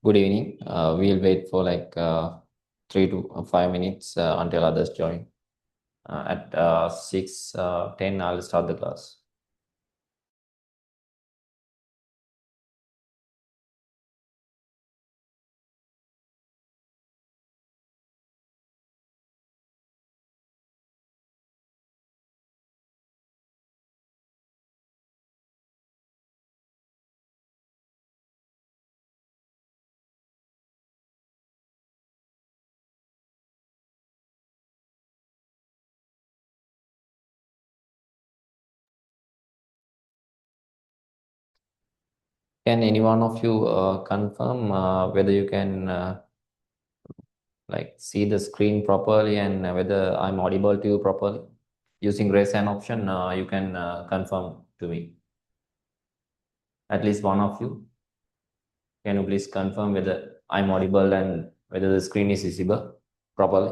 Good evening. We'll wait for 3 to 5 minutes until others join. At 6:10, I'll start the class. Can any one of you confirm whether you can see the screen properly and whether I'm audible to you properly? Using raise hand option, you can confirm to me. At least one of you. Can you please confirm whether I'm audible and whether the screen is visible properly?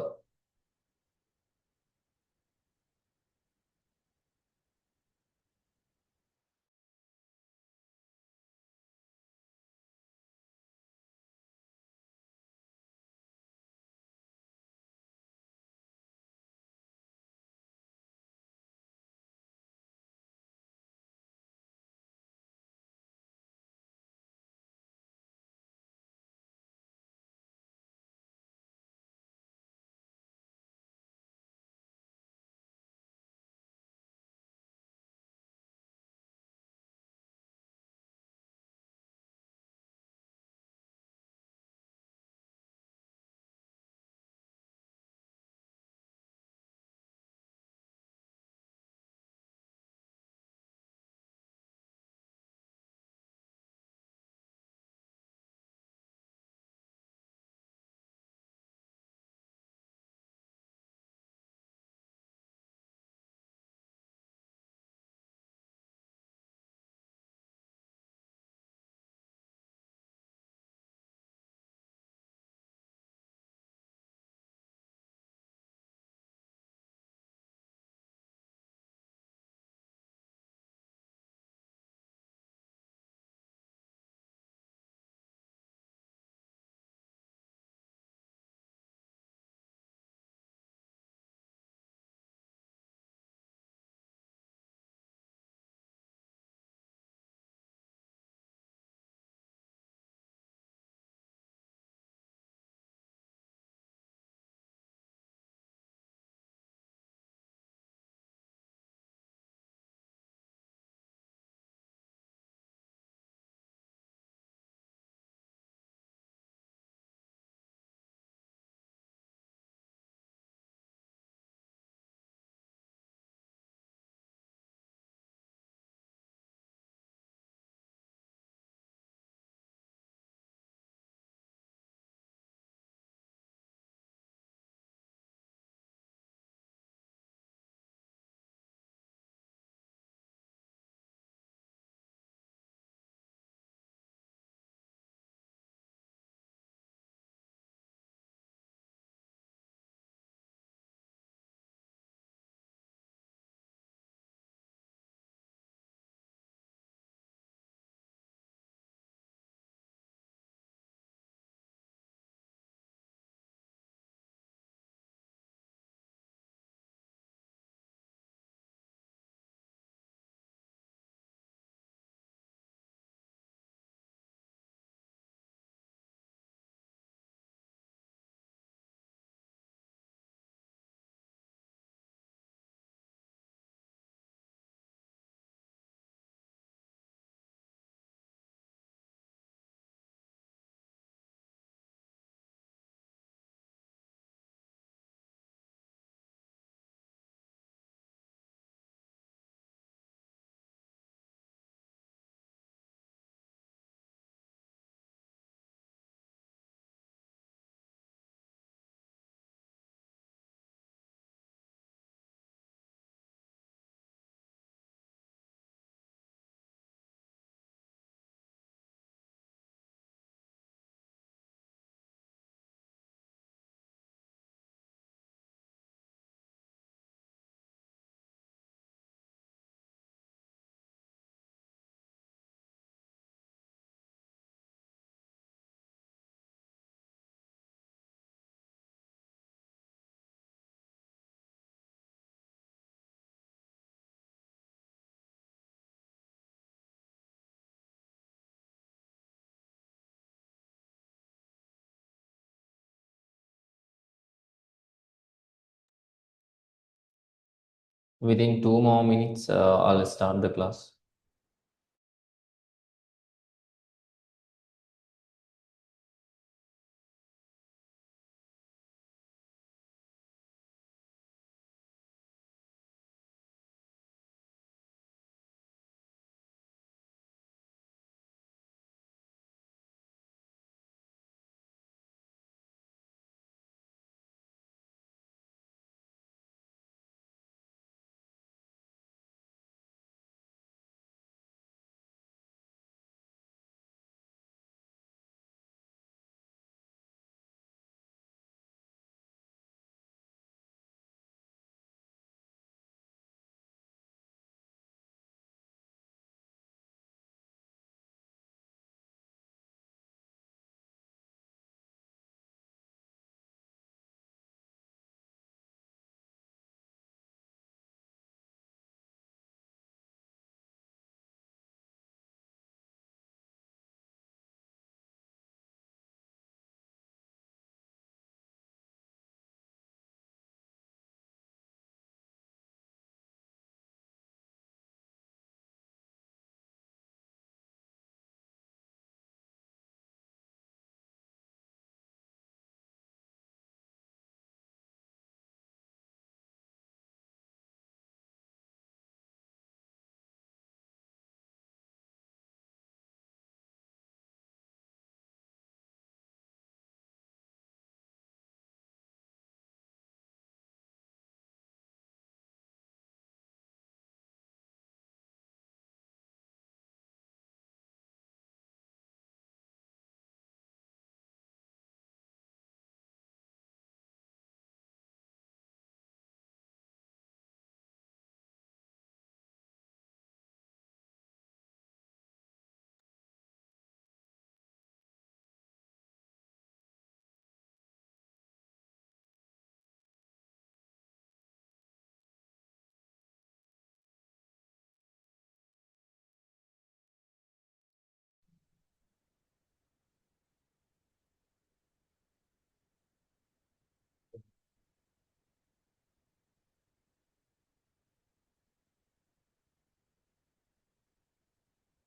Within 2 more minutes, I'll start the class.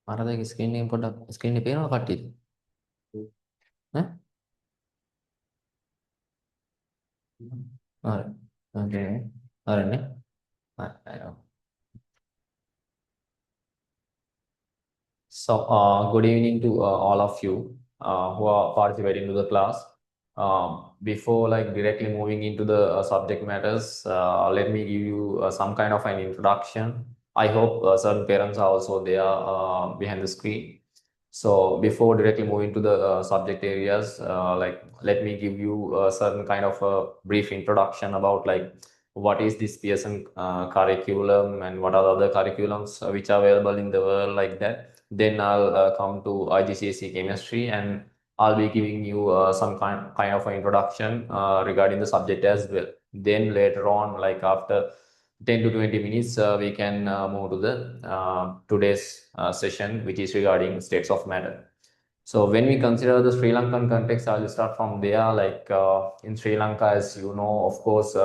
Marada screen name put screen name or cut it? Huh? Alright. Okay. Alright. I know. So, good evening to all of you who are participating to the class. Before like directly moving into the subject matters, let me give you some kind of an introduction. I hope certain parents are also there behind the screen. So, before directly moving to the subject areas, like let me give you a certain kind of a brief introduction about like what is this Pearson curriculum and what are the other curriculums which are available in the world like that. Then I'll come to IGCSE chemistry and I'll be giving you some kind of an introduction regarding the subject as well. Then later on, like after 10 to 20 minutes, we can move to the today's session, which is regarding states of matter. So when we consider the Sri Lankan context, I'll start from there. Like in Sri Lanka, as you know, of course,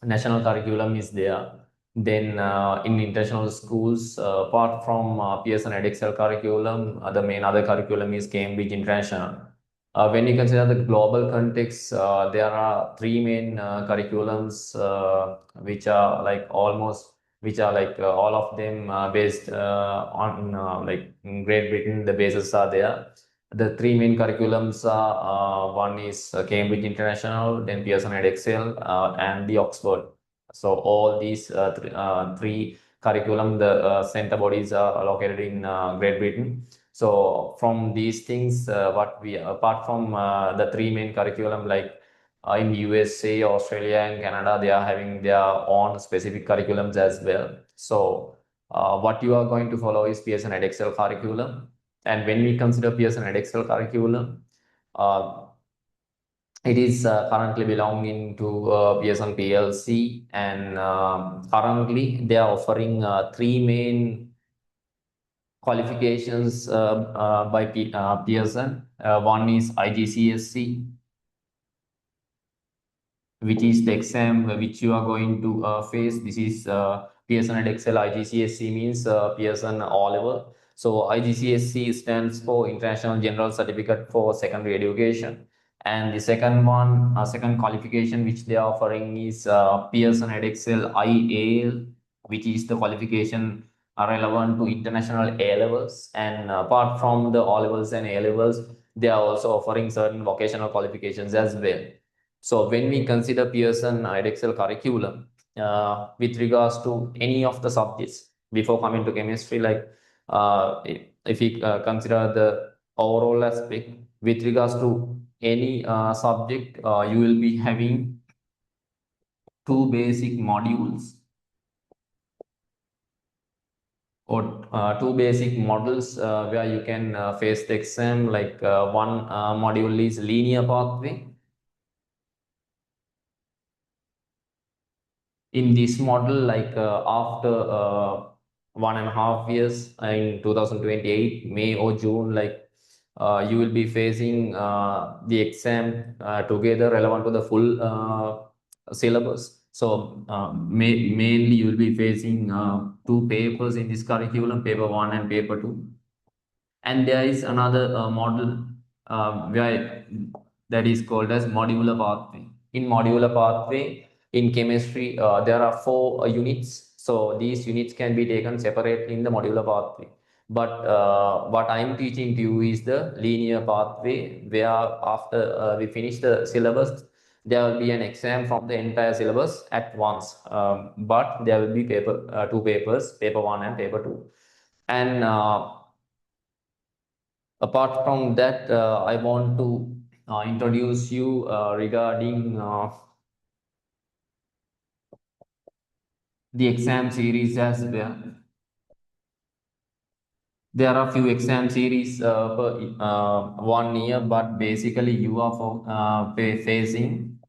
national curriculum is there. Then in international schools, apart from Pearson Edexcel curriculum, the main other curriculum is Cambridge International. When we consider the global context, there are three main curriculums which are like almost, which are like all of them based on like in Great Britain. The bases are there. The three main curriculums are one is Cambridge International, then Pearson Edexcel, and the Oxford. So all these three curriculum, the center bodies are located in Great Britain. So from these things, what we apart from the three main curriculum, like in USA, Australia, and Canada, they are having their own specific curriculums as well. So what you are going to follow is Pearson Edexcel curriculum. And when we consider Pearson Edexcel curriculum, uh, it is currently belonging to Pearson PLC, and currently they are offering three main qualifications by Pearson. One is IGCSE, which is the exam which you are going to face. This is Pearson Edexcel IGCSE means Pearson O level. So IGCSE stands for International General Certificate for Secondary Education. And the second one, second qualification which they are offering is Pearson Edexcel IAL, which is the qualification relevant to international A levels. And apart from the O levels and A levels, they are also offering certain vocational qualifications as well. So when we consider Pearson Edexcel curriculum with regards to any of the subjects, before coming to chemistry, like if we consider the overall aspect with regards to any subject, you will be having two basic modules or two basic models where you can face the exam. Like one module is linear pathway. In this model, like after 1.5 years in 2028 May or June, like you will be facing the exam together relevant to the full syllabus. So mainly you will be facing two papers in this curriculum, paper 1 and paper 2. And there is another model where that is called as modular pathway. In modular pathway in chemistry, there are four units. So these units can be taken separately in the modular pathway. But what I'm teaching to you is the linear pathway, where after we finish the syllabus, there will be an exam from the entire syllabus at once. But there will be two papers, paper 1 and paper 2. And apart from that, I want to introduce you regarding the exam series as well. There are a few exam series per 1 year, but basically you are facing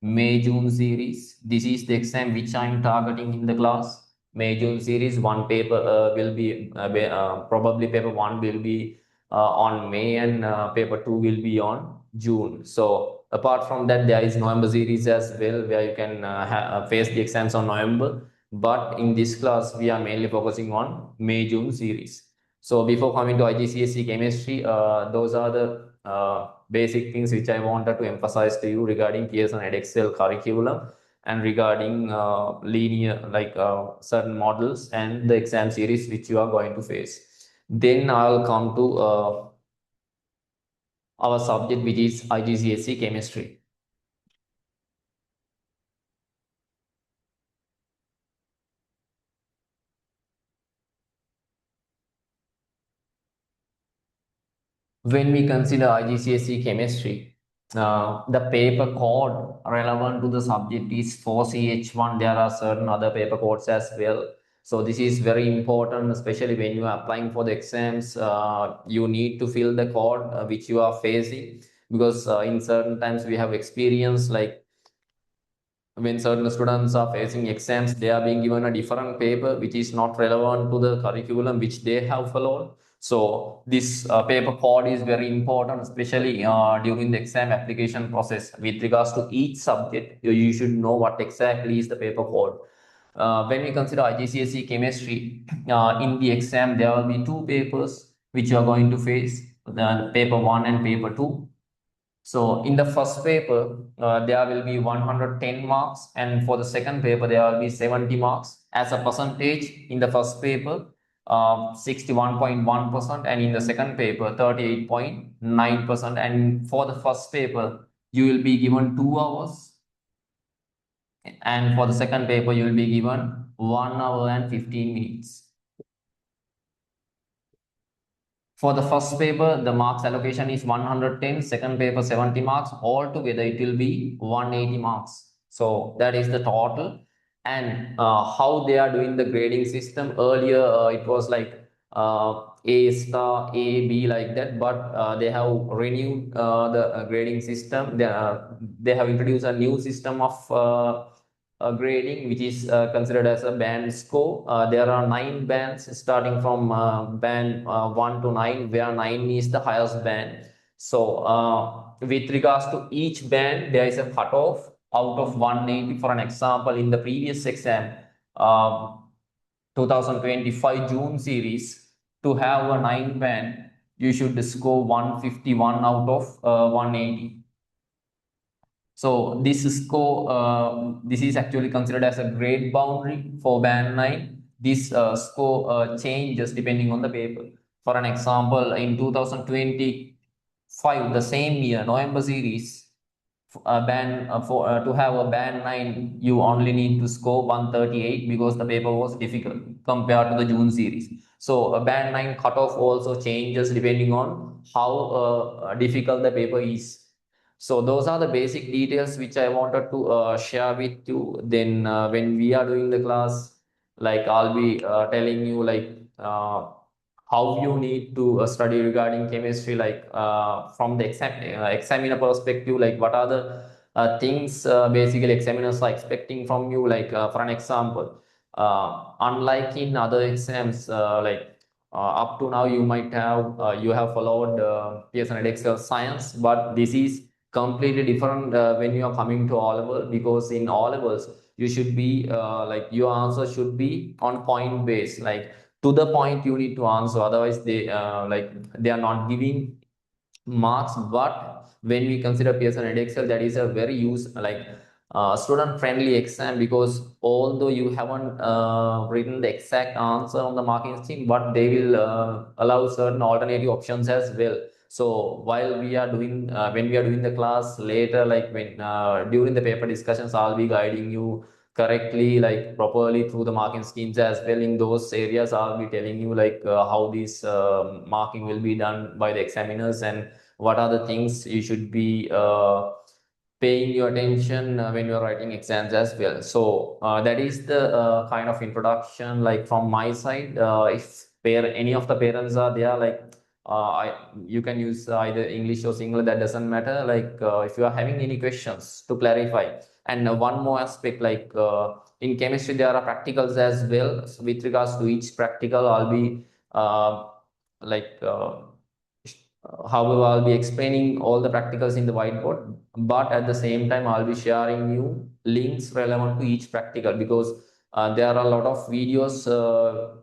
May-June series. This is the exam which I am targeting in the class. May-June series, one paper will be probably paper 1 will be on May, and paper 2 will be on June. So apart from that, there is November series as well, where you can face the exams on November. But in this class, we are mainly focusing on May-June series. So before coming to IGCSE chemistry, those are the basic things which I wanted to emphasize to you regarding Pearson Edexcel curriculum and regarding linear, like certain models and the exam series which you are going to face. Then I'll come to our subject, which is IGCSE chemistry. When we consider IGCSE chemistry, the paper code relevant to the subject is 4CH1. There are certain other paper codes as well. So this is very important, especially when you are applying for the exams. You need to fill the code which you are facing, because in certain times we have experience, like when certain students are facing exams, they are being given a different paper which is not relevant to the curriculum which they have followed. So this paper code is very important, especially during the exam application process. With regards to each subject, you should know what exactly is the paper code. When we consider IGCSE chemistry, in the exam, there will be two papers which you are going to face, paper 1 and paper 2. So in the first paper, there will be 110 marks, and for the second paper, there will be 70 marks. As a percentage, in the first paper, 61.1%, and in the second paper, 38.9%. And for the first paper, you will be given 2 hours, and for the second paper, you will be given 1 hour and 15 minutes. For the first paper, the marks allocation is 110, second paper 70 marks. Altogether, it will be 180 marks. So that is the total. And how they are doing the grading system, earlier it was like A star, A, B, like that, but they have renewed the grading system. They have introduced a new system of grading, which is considered as a band score. There are 9 bands starting from band 1 to 9, where 9 is the highest band. So with regards to each band, there is a cutoff, out of 180. For an example, in the previous exam, um, 2025 June series, to have a 9 band, you should score 151 out of 180. So this score, this is actually considered as a grade boundary for band 9. This score changes depending on the paper. For an example, in 2025, the same year, November series, band for to have a band 9, you only need to score 138 because the paper was difficult compared to the June series. So a band 9 cutoff also changes depending on how difficult the paper is. So those are the basic details which I wanted to share with you. Then when we are doing the class, like I'll be telling you like how you need to study regarding chemistry, like from the examiner perspective, like what are the things basically examiners are expecting from you. Like for an example, unlike in other exams, up to now you might have you have followed Pearson Edexcel science, but this is completely different when you are coming to O level, because in O levels you should be like your answer should be on point base, like to the point you need to answer, otherwise they like they are not giving marks. But when we consider Pearson and Excel, that is a very student friendly exam, because although you haven't written the exact answer on the marking scheme, but they will allow certain alternative options as well. So while we are doing when we are doing the class later, like when during the paper discussions, I'll be guiding you correctly, like properly through the marking schemes as well. In those areas, I'll be telling you like how this marking will be done by the examiners, and what are the things you should be paying your attention when you're writing exams as well. So that is the kind of introduction like from my side. If any of the parents are there, like you can use either English or Sinhala, that doesn't matter. Like if you are having any questions to clarify. And one more aspect, like in chemistry, there are practicals as well. So with regards to each practical, I'll be like however, I'll be explaining all the practicals in the whiteboard, but at the same time, I'll be sharing you links relevant to each practical, because there are a lot of videos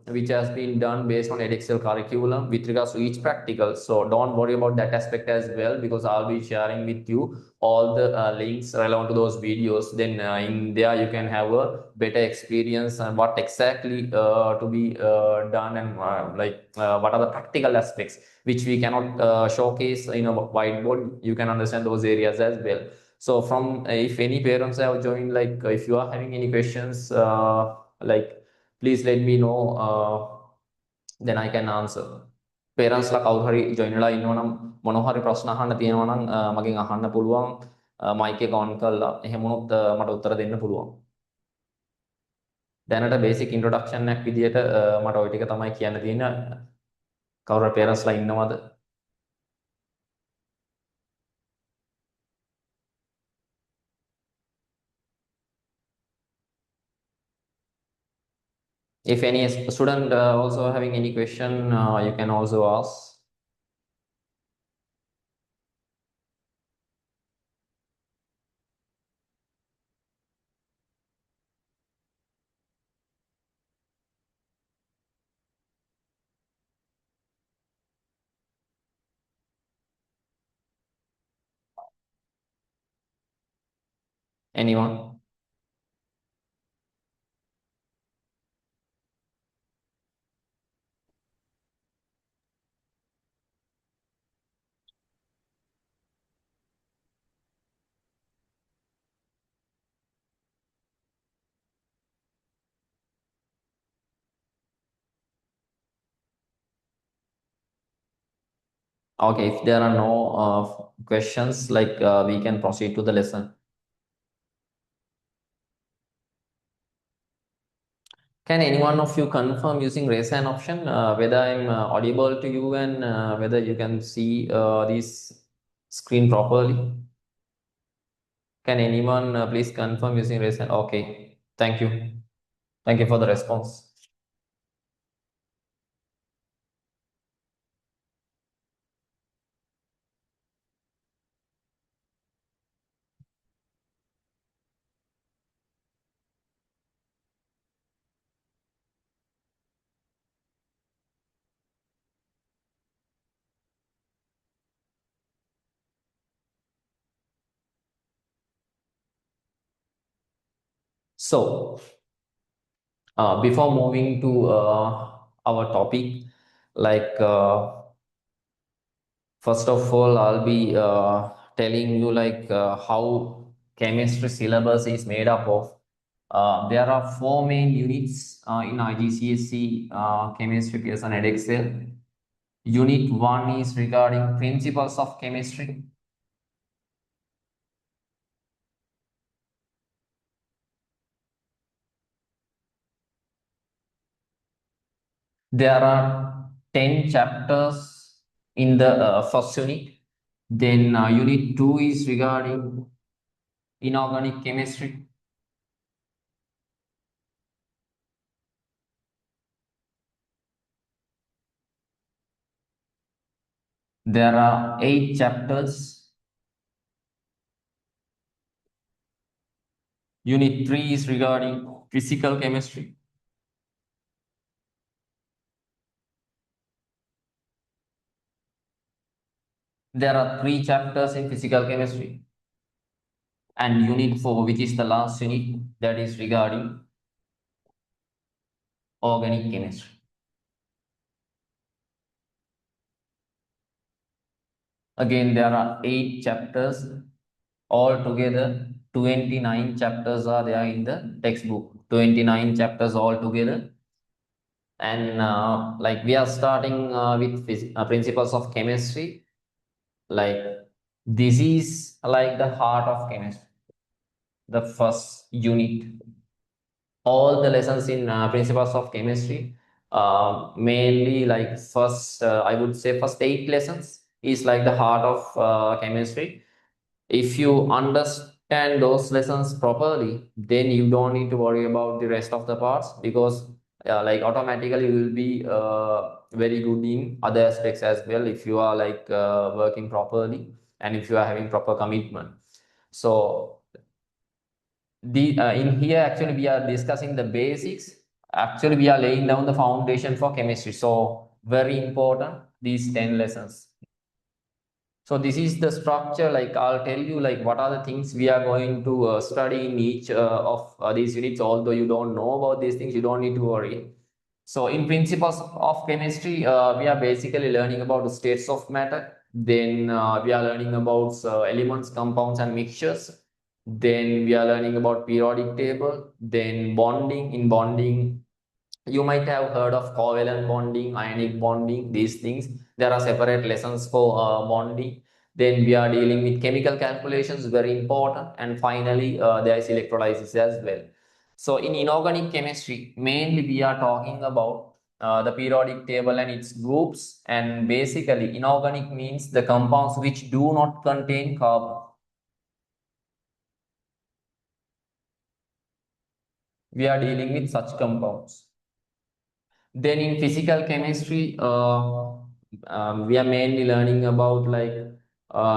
which has been done based on edXL curriculum with regards to each practical. So don't worry about that aspect as well, because I'll be sharing with you all the links relevant to those videos. Then in there you can have a better experience and what exactly to be done, and what are the practical aspects which we cannot showcase in a whiteboard. You can understand those areas as well. So from if any parents have joined, like if you are having any questions, like please let me know, then I can answer. Parents ලා කවුරු හරි join වෙලා ඉන්නවා නම් මොනවා හරි ප්‍රශ්න අහන්න තියෙනවා නම් මගෙන් අහන්න පුළුවන්. mic එක on කරලා එහෙම වුණොත් මට උත්තර දෙන්න පුළුවන්. දැනට basic introduction එකක් විදියට මට ওই ටික තමයි කියන්න තියෙන්නේ. කවුරු හරි parents ලා ඉන්නවද? If any student also having any question, you can also ask. Anyone? Okay, if there are no questions, like we can proceed to the lesson. Can any one of you confirm using raise hand option whether I'm audible to you, and whether you can see this screen properly? Can anyone please confirm using raise hand? Okay, thank you. Thank you for the response. So, before moving to our topic, like first of all, I'll be telling you like how chemistry syllabus is made up of. There are four main units in IGCSE chemistry, Pearson and Excel. Unit 1 is regarding principles of chemistry. There are 10 chapters in the first unit. Then unit 2 is regarding inorganic chemistry. There are 8 chapters. Unit 3 is regarding physical chemistry. There are 3 chapters in physical chemistry. And unit 4, which is the last unit, that is regarding organic chemistry. Again, there are 8 chapters. Altogether, 29 chapters are there in the textbook. 29 chapters altogether. And like we are starting with principles of chemistry. Like this is like the heart of chemistry, the first unit. All the lessons in principles of chemistry, mainly like first, I would say first 8 lessons is like the heart of chemistry. If you understand those lessons properly, then you don't need to worry about the rest of the parts, because like automatically you will be very good in other aspects as well if you are like working properly and if you are having proper commitment. So the in here actually we are discussing the basics. Actually we are laying down the foundation for chemistry, so very important these 10 lessons. So this is the structure. Like I'll tell you like what are the things we are going to study in each of these units. Although you don't know about these things, you don't need to worry. So in principles of chemistry, we are basically learning about the states of matter. Then we are learning about elements, compounds, and mixtures. Then we are learning about periodic table. Then bonding. In bonding, you might have heard of covalent bonding, ionic bonding, these things. There are separate lessons for bonding. Then we are dealing with chemical calculations, very important. And finally, there is electrolysis as well. So in inorganic chemistry, mainly we are talking about the periodic table and its groups. And basically, inorganic means the compounds which do not contain carbon. We are dealing with such compounds. Then in physical chemistry, we are mainly learning about like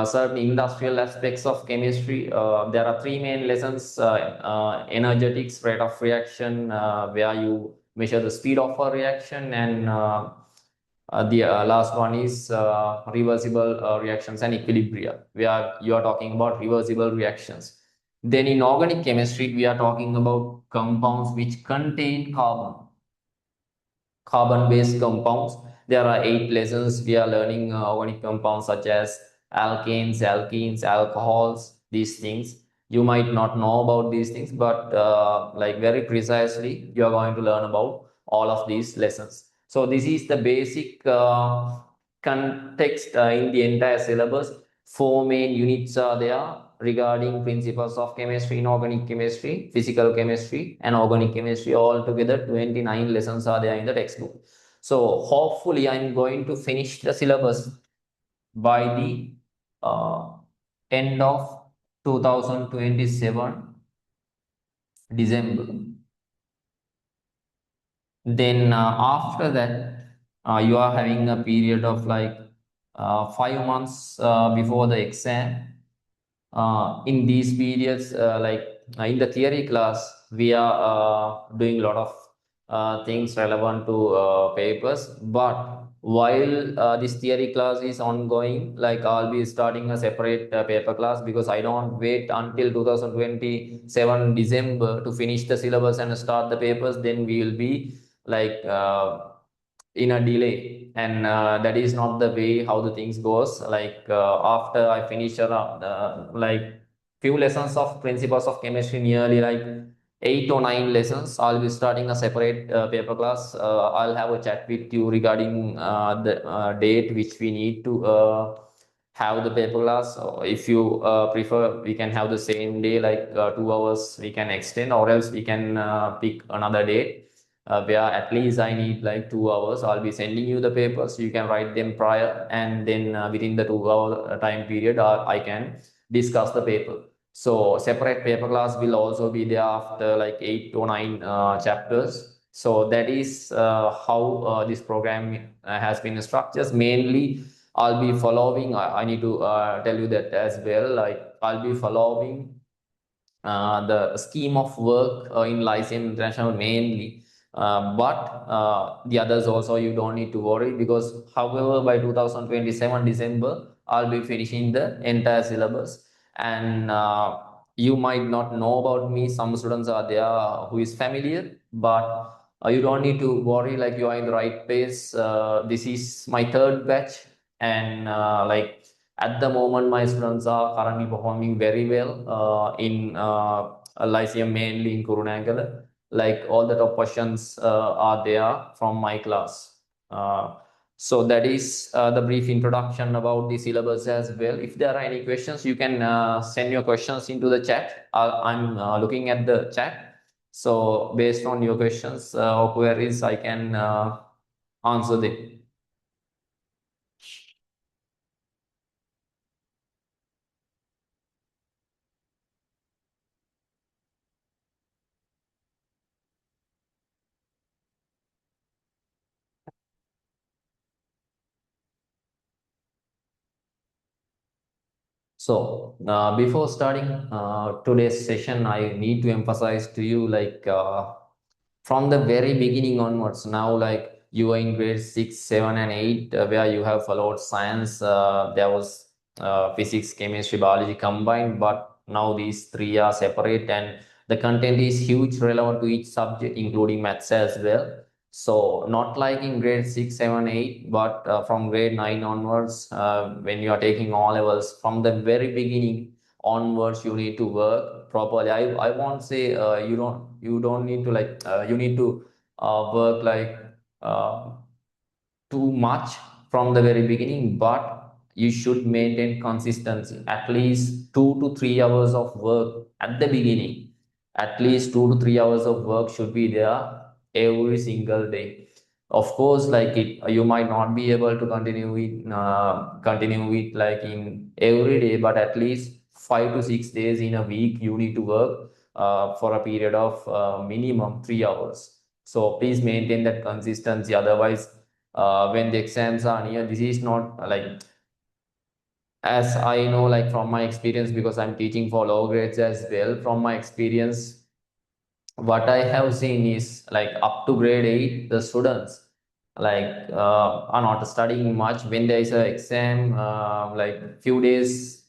certain industrial aspects of chemistry. There are 3 main lessons: energetics, rate of reaction, where you measure the speed of a reaction, and the last one is reversible reactions and equilibria, where you are talking about reversible reactions. Then in organic chemistry, we are talking about compounds which contain carbon-based compounds. There are 8 lessons. We are learning organic compounds such as alkanes, alkenes, alcohols, these things. You might not know about these things, but like very precisely, you are going to learn about all of these lessons. So this is the basic context in the entire syllabus. 4 main units are there regarding principles of chemistry, inorganic chemistry, physical chemistry, and organic chemistry. Altogether, 29 lessons are there in the textbook. So hopefully, I'm going to finish the syllabus by the end of 2027 December. Then after that, you are having a period of like 5 months before the exam. In these periods, like in the theory class, we are doing a lot of things relevant to papers, but while this theory class is ongoing, like I'll be starting a separate paper class because I don't wait until 2027 December to finish the syllabus and start the papers. Then we will be like in a delay, and that is not the way how the things goes. Like after I finish around like few lessons of principles of chemistry, nearly like 8 or 9 lessons, I'll be starting a separate paper class. I'll have a chat with you regarding the date which we need to have the paper class. If you prefer, we can have the same day, like 2 hours we can extend, or else we can pick another date where at least I need like 2 hours. I'll be sending you the papers. You can write them prior, and then within the 2 hour time period, I can discuss the paper. So separate paper class will also be there after like 8 or 9 chapters. So that is how this program has been structured. Mainly, I'll be following. I need to tell you that as well. Like I'll be following the scheme of work in Lyceum International mainly. But the others also you don't need to worry, because however by 2027 December I'll be finishing the entire syllabus. And you might not know about me. Some students are there who is familiar, but you don't need to worry. Like you are in the right place. This is my third batch, and like at the moment, my students are currently performing very well in Lyceum, mainly in Kurunagala. Like all the top questions are there from my class. So that is the brief introduction about the syllabus as well. If there are any questions, you can send your questions into the chat. I'm looking at the chat. So based on your questions or queries, I can answer them. So, before starting today's session, I need to emphasize to you, like from the very beginning onwards. Now, like you are in grade 6, 7, and 8, where you have followed science. There was physics, chemistry, biology combined, but now these three are separate, and the content is huge, relevant to each subject, including maths as well. So not like in grade 6, 7, 8, but from grade 9 onwards, when you are taking all levels, from the very beginning onwards, you need to work properly. I won't say you don't need to, like you need to work like uh, too much from the very beginning, but you should maintain consistency. At least 2 to 3 hours of work at the beginning. At least 2 to 3 hours of work should be there every single day. Of course, like you might not be able to continue with like in every day, but at least 5 to 6 days in a week you need to work for a period of minimum 3 hours. So please maintain that consistency. Otherwise, when the exams are near, this is not like, as I know, like from my experience, because I'm teaching for low grades as well. From my experience, what I have seen is like up to grade 8, the students like are not studying much. When there is an exam, like few days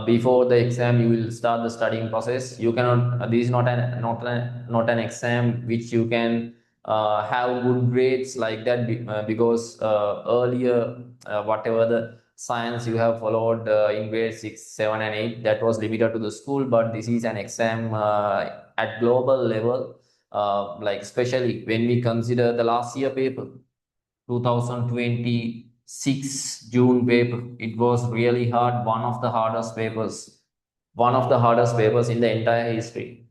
before the exam, you will start the studying process. You cannot, this is not an exam which you can have good grades like that, because earlier, whatever the science you have followed in grade 6, 7, and 8, that was limited to the school. But this is an exam at global level, like especially when we consider the last year paper, 2026 June paper. It was really hard, one of the hardest papers in the entire history.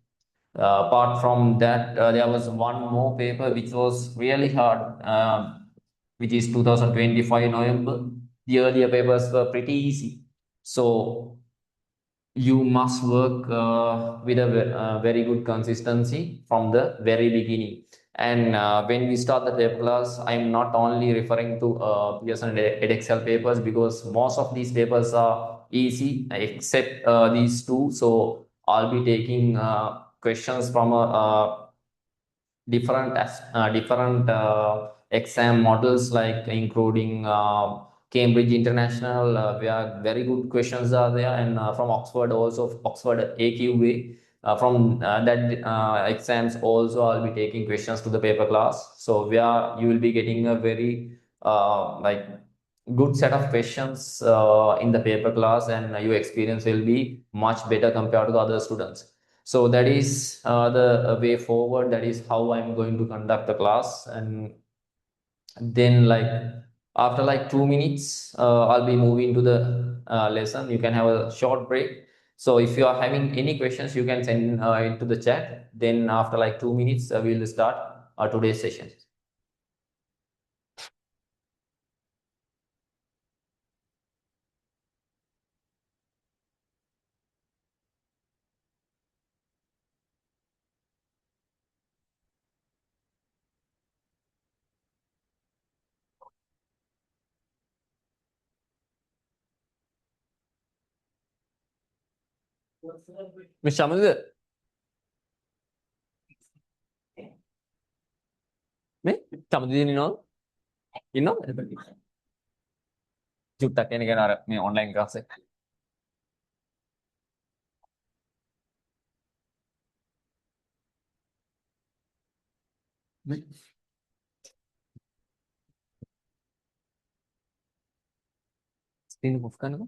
Apart from that, there was one more paper which was really hard, which is 2025 November. The earlier papers were pretty easy. So you must work with a very good consistency from the very beginning. And when we start the paper class, I'm not only referring to Pearson and Edexcel papers, because most of these papers are easy except these two. So I'll be taking questions from a different exam models like including Cambridge International. We are very good questions are there, and from Oxford also, Oxford AQA. From that exams also, I'll be taking questions to the paper class. So where you will be getting a very like good set of questions in the paper class, and your experience will be much better compared to the other students. So that is the way forward. That is how I'm going to conduct the class. And then like after like 2 minutes, I'll be moving to the lesson. You can have a short break. So if you are having any questions, you can send into the chat. Then after like 2 minutes, we'll start today's session. Mr. Amal, me? Samadhi ඉන්නවද? ඉන්නවද? චුට්ටක් එන කෙනා අර මේ online class එක. මේ screen එක off කරන්නකෝ.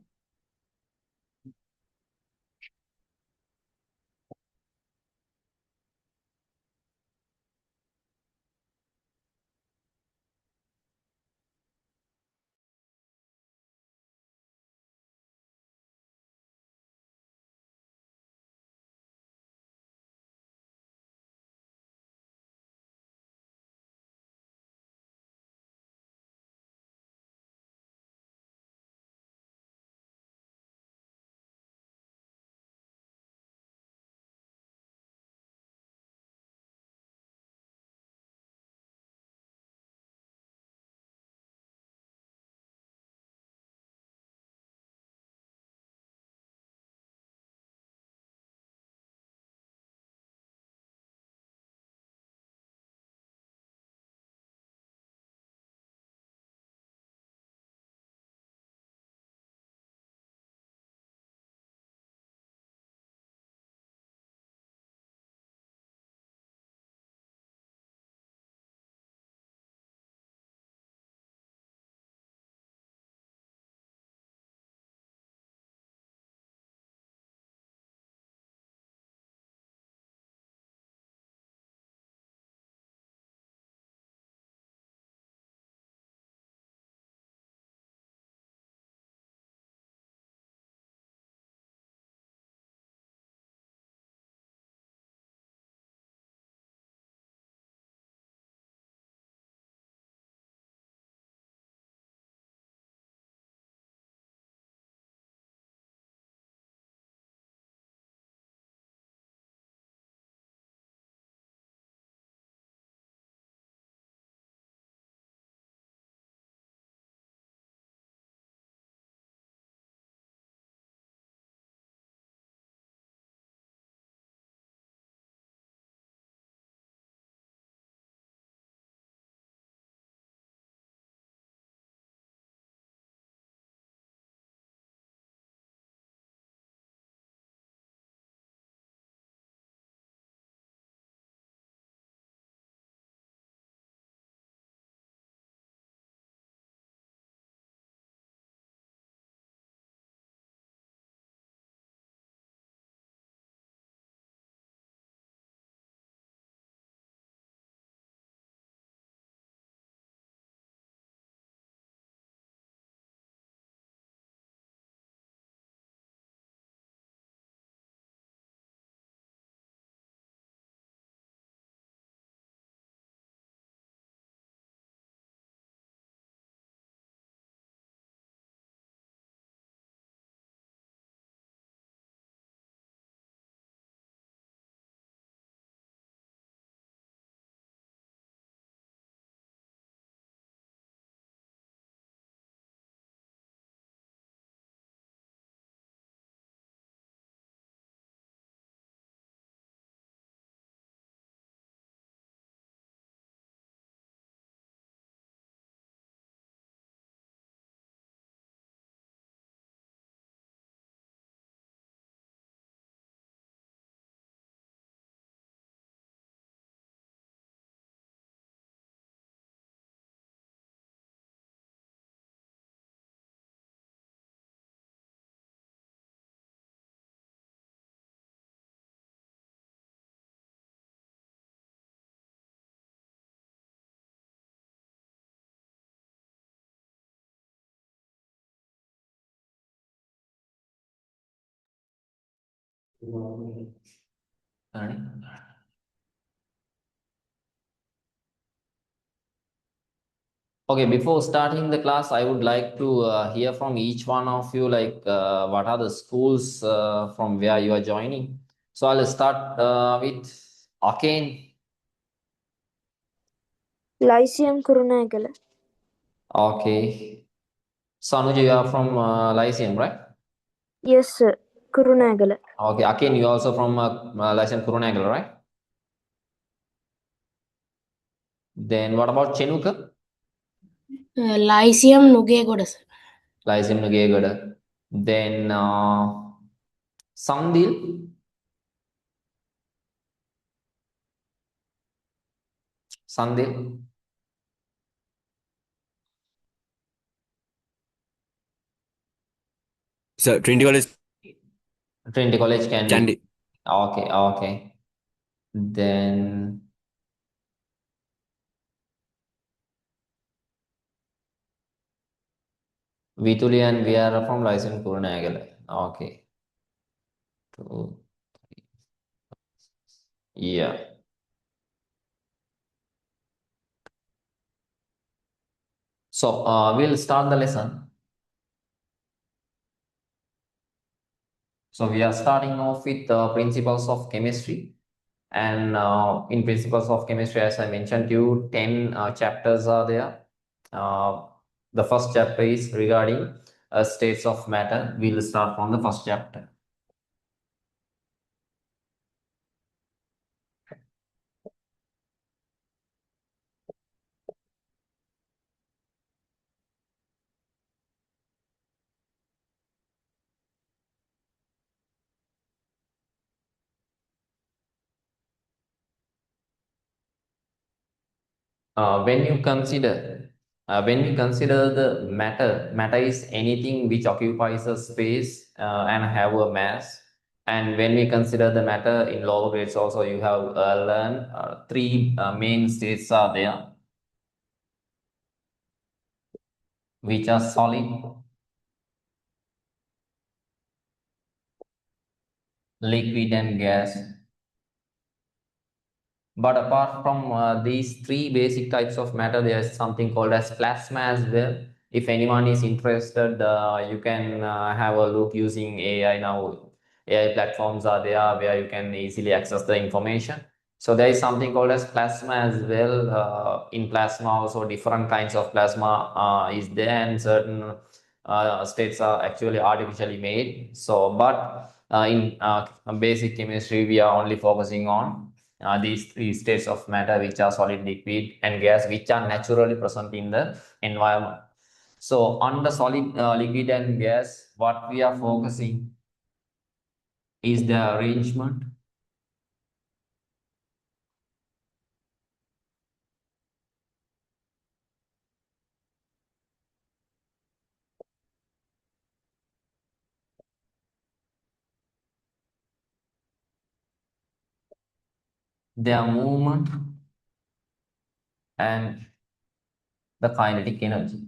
Okay, before starting the class, I would like to hear from each one of you, like what are the schools from where you are joining. So I'll start with Arcane. Lyceum Kurunegala. Okay. Sanuj, you are from Lyceum, right? Yes, sir. Kurunegala. Okay, Arcane, you are also from Lyceum Kurunagal, right? Then what about Chenuka? Lyceum Nugegoda, sir. Lyceum Nugegada. Then Samdil. Sandil. Sir, Trinity College, Trinity College can be. Chandy. Okay, okay. Then Vituli and we are from Lyceum Kurunagal. Okay. Two, yeah. So we'll start the lesson. So we are starting off with principles of chemistry. And in principles of chemistry, as I mentioned to you, 10 chapters are there. The first chapter is regarding states of matter. We'll start from the first chapter. When you consider when we consider the matter is anything which occupies a space and have a mass. And when we consider the matter in lower grades also, you have learned three main states are there, which are solid, liquid, and gas. But apart from these three basic types of matter, there is something called as plasma as well. If anyone is interested, you can have a look using AI now. AI platforms are there where you can easily access the information. So there is something called as plasma as well. In plasma also different kinds of plasma is there, and certain states are actually artificially made. So but in basic chemistry, we are only focusing on these three states of matter, which are solid, liquid, and gas, which are naturally present in the environment. So on the solid, liquid, and gas, what we are focusing is the arrangement, their movement, and the kinetic energy.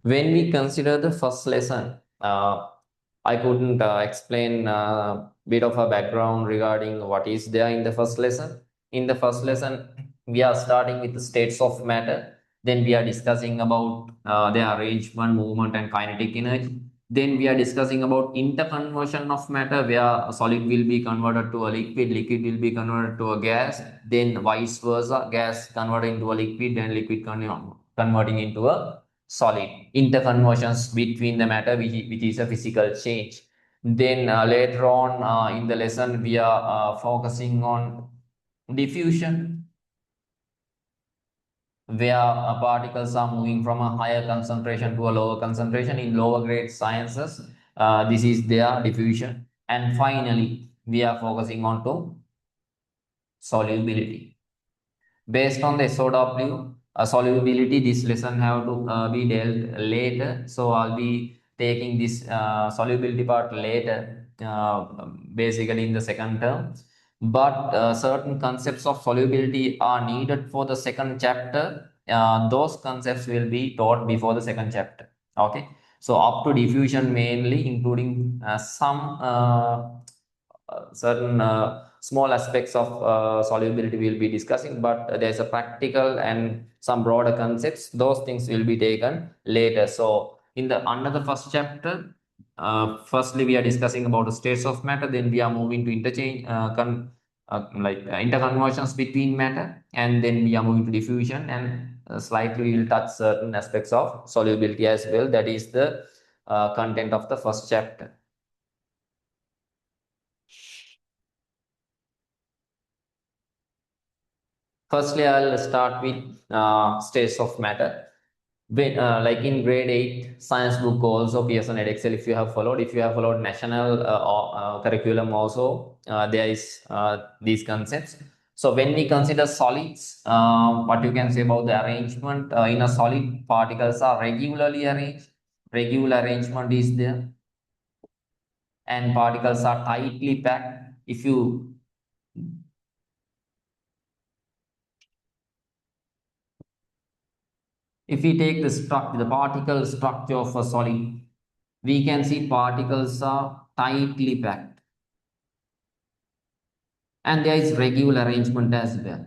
When we consider the first lesson, I couldn't explain a bit of a background regarding what is there in the first lesson. In the first lesson, we are starting with the states of matter. Then we are discussing about their arrangement, movement, and kinetic energy. Then we are discussing about interconversion of matter, where a solid will be converted to a liquid, liquid will be converted to a gas, then vice versa, gas converted into a liquid, and liquid converting into a solid. Interconversions between the matter, which is a physical change. Then later on in the lesson, we are focusing on diffusion, where particles are moving from a higher concentration to a lower concentration in lower grade sciences. This is their diffusion. And finally, we are focusing on to solubility. Based on the SOW solubility, this lesson have to be dealt later. So I'll be taking this solubility part later, basically in the second term. But certain concepts of solubility are needed for the second chapter. Those concepts will be taught before the second chapter. Okay. So up to diffusion mainly, including some certain small aspects of solubility we'll be discussing, but there's a practical and some broader concepts. Those things will be taken later. So in the under the first chapter, firstly we are discussing about the states of matter, then we are moving to interconversions between matter, and then we are moving to diffusion, and slightly we will touch certain aspects of solubility as well. That is the content of the first chapter. Firstly, I'll start with states of matter. Like in grade 8 science book, also Pearson edXL, if you have followed national curriculum also, there is these concepts. So when we consider solids, what you can say about the arrangement in a solid, particles are regularly arranged. Regular arrangement is there, and particles are tightly packed. If we take the particle structure of a solid, we can see particles are tightly packed, and there is regular arrangement as well.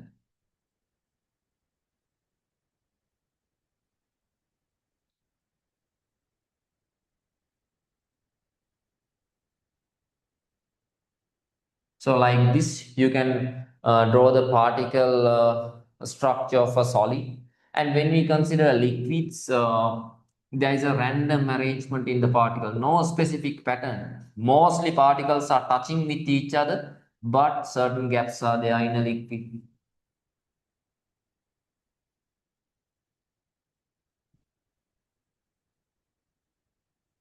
So like this, you can draw the particle structure of a solid. And when we consider liquids, there is a random arrangement in the particle, no specific pattern. Mostly particles are touching with each other, but certain gaps are there in a liquid.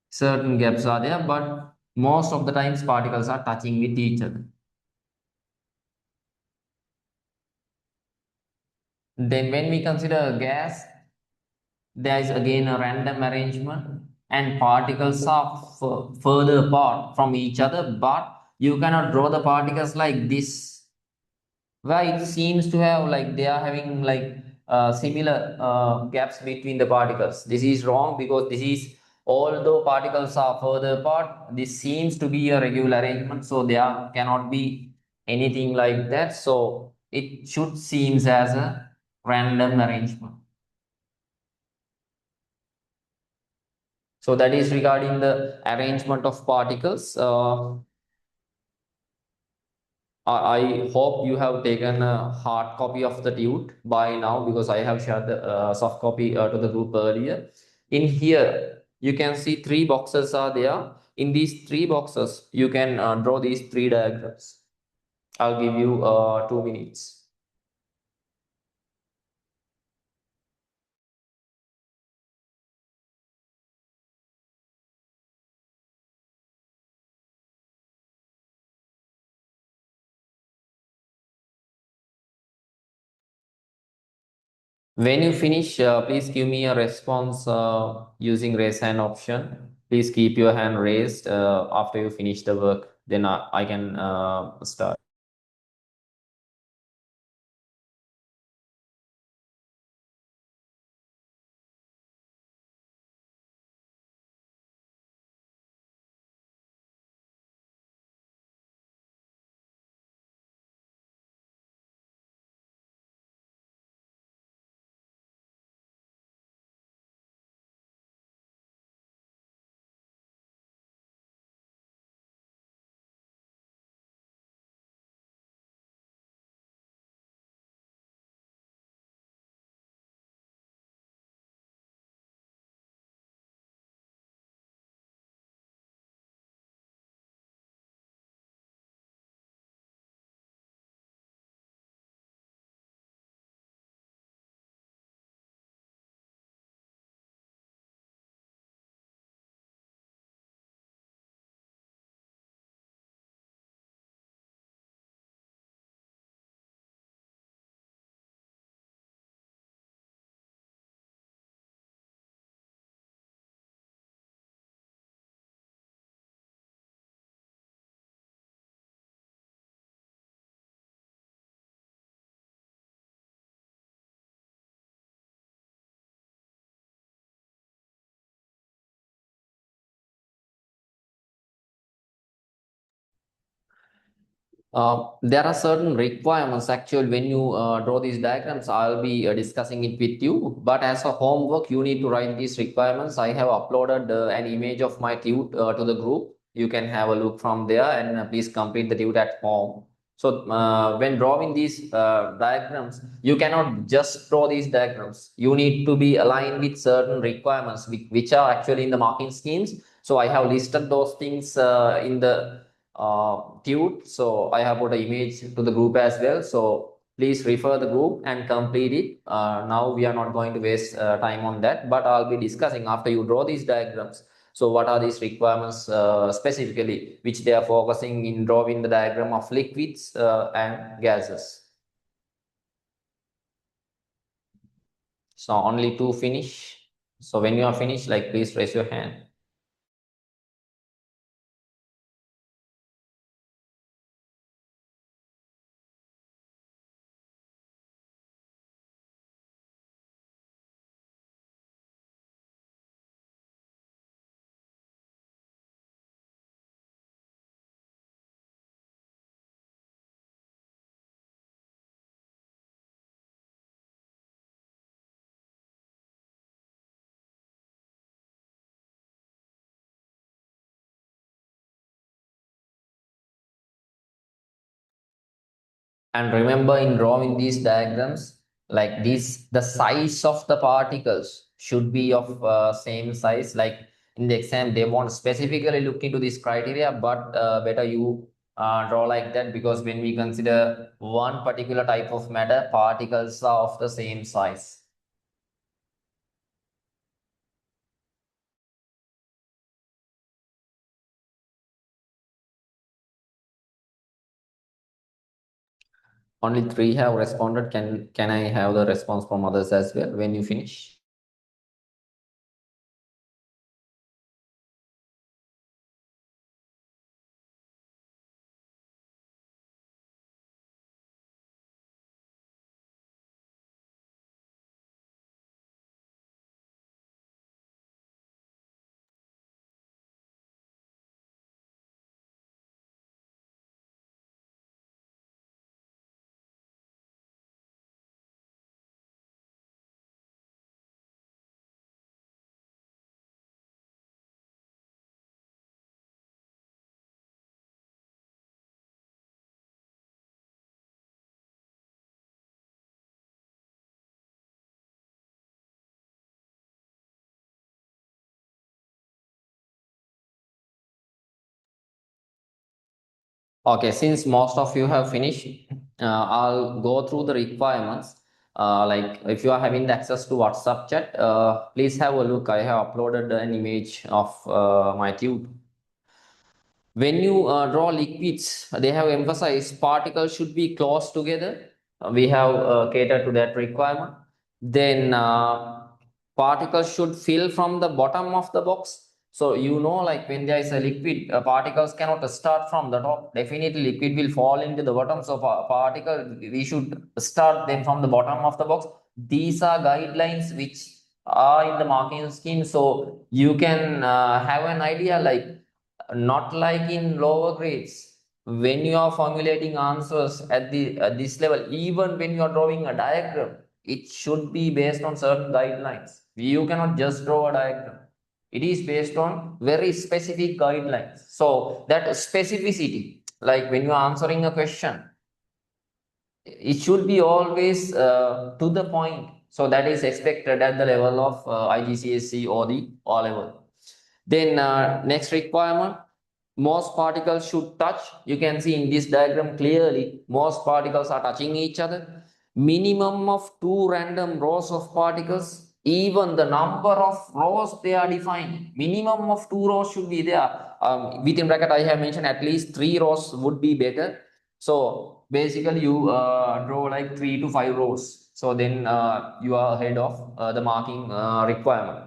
Certain gaps are there, but most of the times particles are touching with each other. Then when we consider a gas, there is again a random arrangement, and particles are further apart from each other, but you cannot draw the particles like this, where it seems to have like they are having like similar gaps between the particles. This is wrong, because this is, although particles are further apart, this seems to be a regular arrangement, so there cannot be anything like that. So it should seems as a random arrangement. So that is regarding the arrangement of particles. I hope you have taken a hard copy of the tute by now, because I have shared the soft copy to the group earlier. In here, you can see three boxes are there. In these three boxes, you can draw these three diagrams. I'll give you 2 minutes. When you finish, please give me a response using raise hand option. Please keep your hand raised after you finish the work. Then I can start. There are certain requirements actually when you draw these diagrams. I'll be discussing it with you. But as a homework, you need to write these requirements. I have uploaded an image of my tute to the group. You can have a look from there and please complete the tute at home. So when drawing these diagrams, you cannot just draw these diagrams. You need to be aligned with certain requirements which are actually in the marking schemes. So I have listed those things in the tute. So I have put an image to the group as well. So please refer the group and complete it. Now we are not going to waste time on that, but I'll be discussing after you draw these diagrams. So what are these requirements specifically, which they are focusing in drawing the diagram of liquids and gases. So only to finish. So when you are finished, like please raise your hand. And remember in drawing these diagrams, like this, the size of the particles should be of same size. Like in the exam, they won't specifically look into this criteria, but better you draw like that, because when we consider one particular type of matter, particles are of the same size. Only three have responded. Can I have the response from others as well when you finish? Okay, since most of you have finished, I'll go through the requirements. Like if you are having the access to WhatsApp chat, please have a look. I have uploaded an image of my tube. When you draw liquids, they have emphasized particles should be close together. We have catered to that requirement. Then particles should fill from the bottom of the box. So you know, like when there is a liquid, particles cannot start from the top. Definitely, liquid will fall into the bottom. So particle, we should start them from the bottom of the box. These are guidelines which are in the marking scheme. So you can have an idea, like not like in lower grades. When you are formulating answers at this level, even when you are drawing a diagram, it should be based on certain guidelines. You cannot just draw a diagram. It is based on very specific guidelines. So that specificity, like when you are answering a question, it should be always to the point. So that is expected at the level of IGCSE or the O level. Then next requirement, most particles should touch. You can see in this diagram clearly, most particles are touching each other. Minimum of two random rows of particles. Even the number of rows they are defined. Minimum of two rows should be there. Within bracket, I have mentioned at least three rows would be better. So basically, you draw like 3 to 5 rows. So then you are ahead of the marking requirement.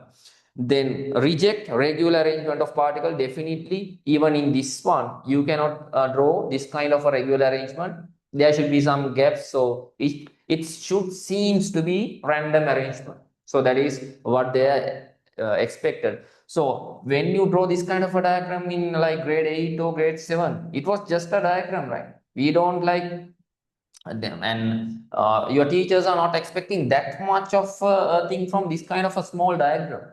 Then reject regular arrangement of particle. Definitely, even in this one, you cannot draw this kind of a regular arrangement. There should be some gaps. So it should seems to be random arrangement. So that is what they are expected. So when you draw this kind of a diagram in like grade 8 or grade 7, it was just a diagram, right? We don't like them, and your teachers are not expecting that much of a thing from this kind of a small diagram.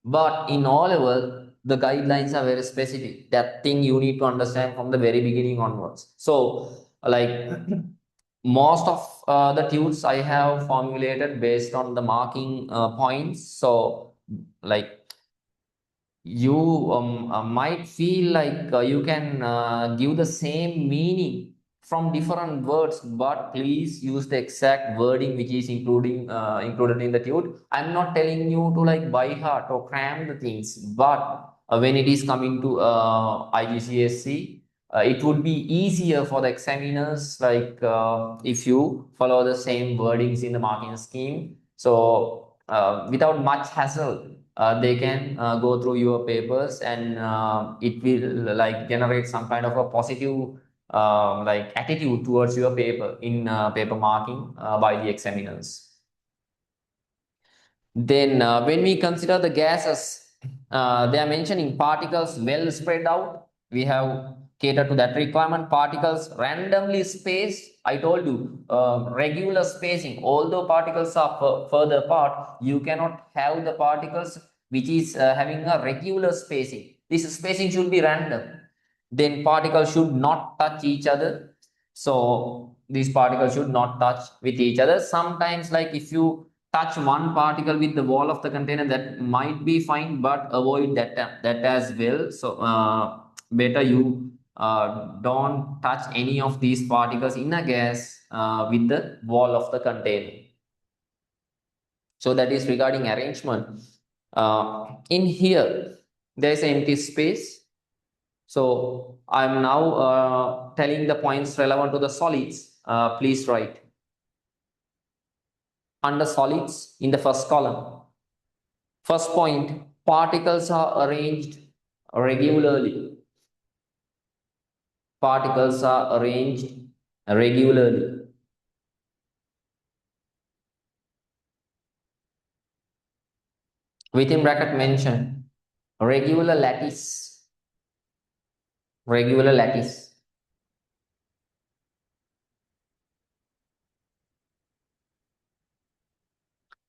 But in all level, the guidelines are very specific. That thing you need to understand from the very beginning onwards. So, like most of the tunes I have formulated based on the marking points. So, like you might feel like you can give the same meaning from different words, but please use the exact wording which is included in the tune. I'm not telling you to like by heart or cram the things, but when it is coming to IGCSE, it would be easier for the examiners, like if you follow the same wordings in the marking scheme. So without much hassle, they can go through your papers, and it will like generate some kind of a positive like attitude towards your paper in paper marking by the examiners. Then, when we consider the gases, they are mentioning particles well spread out. We have catered to that requirement. Particles randomly spaced. I told you, regular spacing. Although particles are further apart, you cannot have the particles which is having a regular spacing. This spacing should be random. Then particles should not touch each other. So these particles should not touch with each other. Sometimes, like if you touch one particle with the wall of the container, that might be fine, but avoid that as well. So better you don't touch any of these particles in a gas with the wall of the container. So that is regarding arrangement. In here there is an empty space. So I'm now telling the points relevant to the solids. Please write. Under solids, in the first column, first point, particles are arranged regularly. Particles are arranged regularly. Within bracket mention regular lattice. Regular lattice.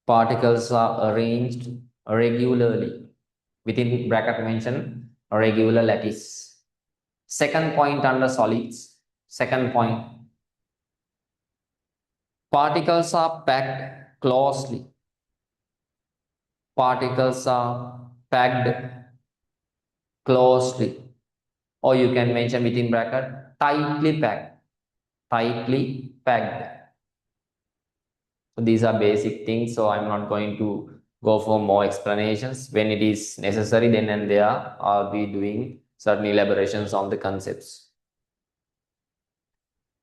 Particles are arranged regularly. Within bracket mention regular lattice. Second point under solids. Second point, particles are packed closely. Particles are packed closely. Or you can mention within bracket tightly packed. Tightly packed. So these are basic things. So I'm not going to go for more explanations. When it is necessary, then and there, I'll be doing certain elaborations on the concepts.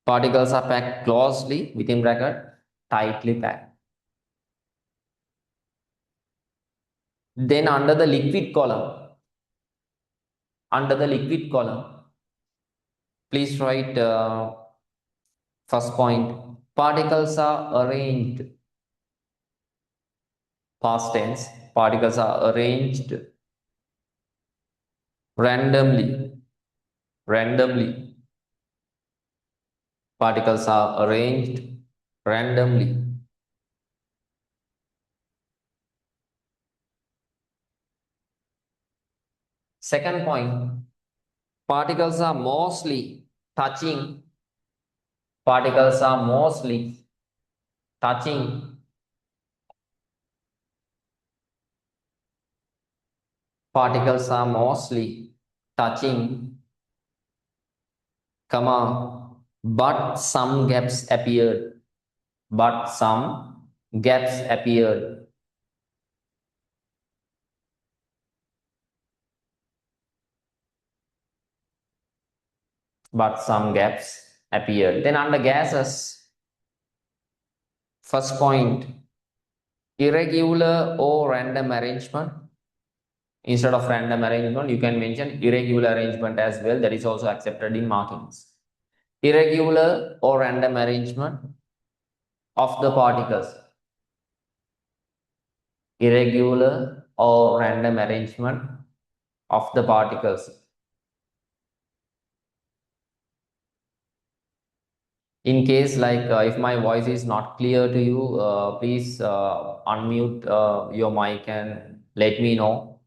Particles are packed closely within bracket, tightly packed. Then under the liquid column, please write first point, particles are arranged, past tense, particles are arranged randomly. Particles are arranged randomly. Second point, particles are mostly touching. Particles are mostly touching. Particles are mostly touching, comma, but some gaps appeared. But some gaps appeared. But some gaps appeared. Then under gases, first point, irregular or random arrangement. Instead of random arrangement, you can mention irregular arrangement as well. That is also accepted in markings. Irregular or random arrangement of the particles. Irregular or random arrangement of the particles. In case if my voice is not clear to you, please unmute your mic and let me know.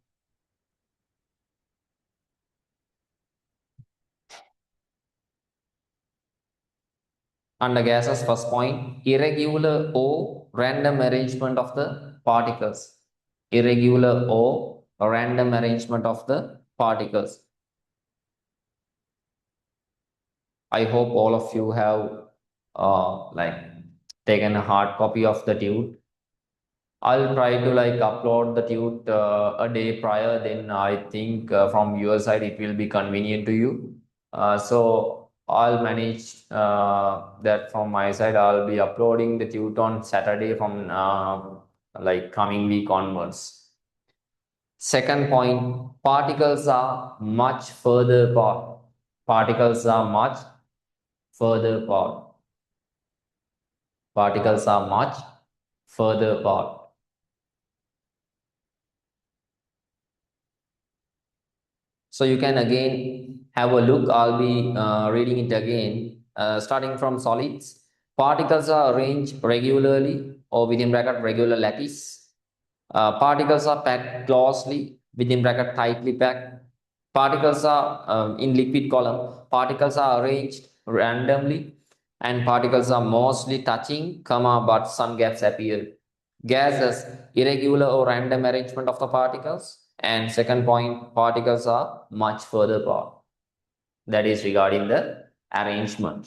Under gases, first point, irregular O random arrangement of the particles. Irregular O random arrangement of the particles. I hope all of you have taken a hard copy of the tute. I'll try to upload the tute a day prior. Then I think from your side it will be convenient to you. So I'll manage that from my side. I'll be uploading the tute on Saturday from coming week onwards. Second point, particles are much further apart. Particles are much further apart. Particles are much further apart. So you can again have a look. I'll be reading it again. Starting from solids, particles are arranged regularly or within bracket regular lattice. Particles are packed closely within bracket tightly packed. Particles are in liquid column. Particles are arranged randomly, and particles are mostly touching, but some gaps appear. Gases, irregular or random arrangement of the particles. And second point, particles are much further apart. That is regarding the arrangement.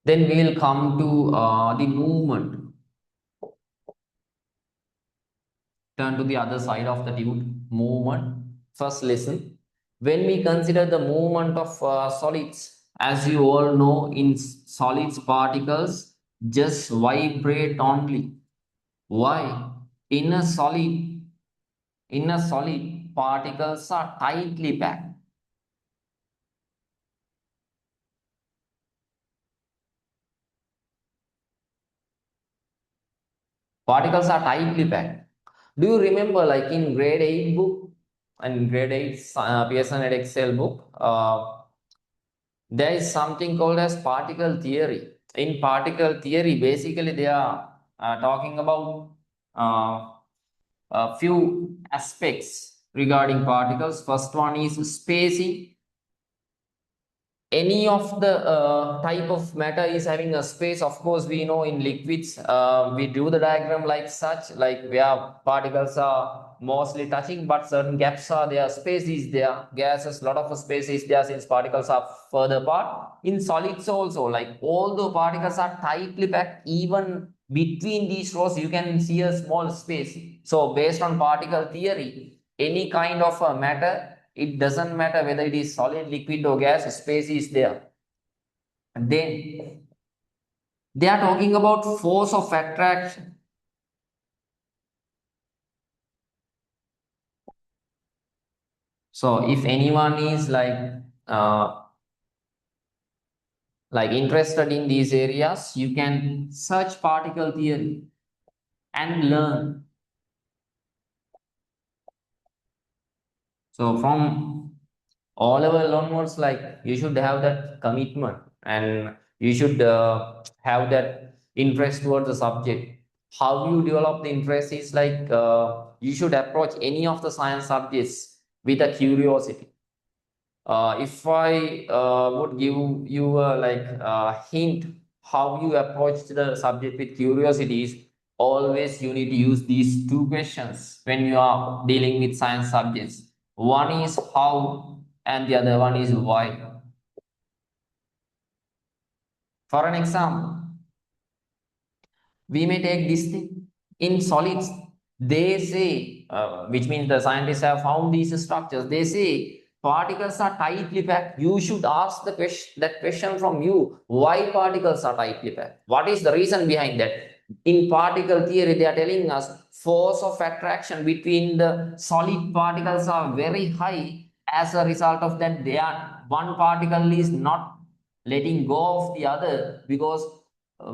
Then we'll come to the movement. Turn to the other side of the tube. Movement. First, listen. When we consider the movement of solids, as you all know, in solids, particles just vibrate only. Why? In a solid, particles are tightly packed. Particles are tightly packed. Do you remember, in grade 8 book and grade 8 Pearson and Excel book, there is something called as particle theory. In particle theory, basically they are talking about a few aspects regarding particles. First one is spacing. Any of the type of matter is having a space. Of course, we know in liquids, we do the diagram like such, where particles are mostly touching, but certain gaps are there, space is there. Gases, lot of space is there since particles are further apart. In solids also, although particles are tightly packed, even between these rows you can see a small space. So based on particle theory, any kind of matter, it doesn't matter whether it is solid, liquid or gas, space is there. And then they are talking about force of attraction. So if anyone is interested in these areas, you can search particle theory and learn. So from all level onwards, you should have that commitment and you should have that interest towards the subject. How you develop the interest is you should approach any of the science subjects with a curiosity. If I would give you a hint how you approach the subject with curiosity is, always you need to use these two questions when you are dealing with science subjects. One is how and the other one is why. For an example, we may take this thing in solids. They say, which means the scientists have found these structures. They say particles are tightly packed. You should ask that question from you. Why particles are tightly packed? What is the reason behind that? In particle theory, they are telling us force of attraction between the solid particles are very high. As a result of that, they are one particle is not letting go of the other because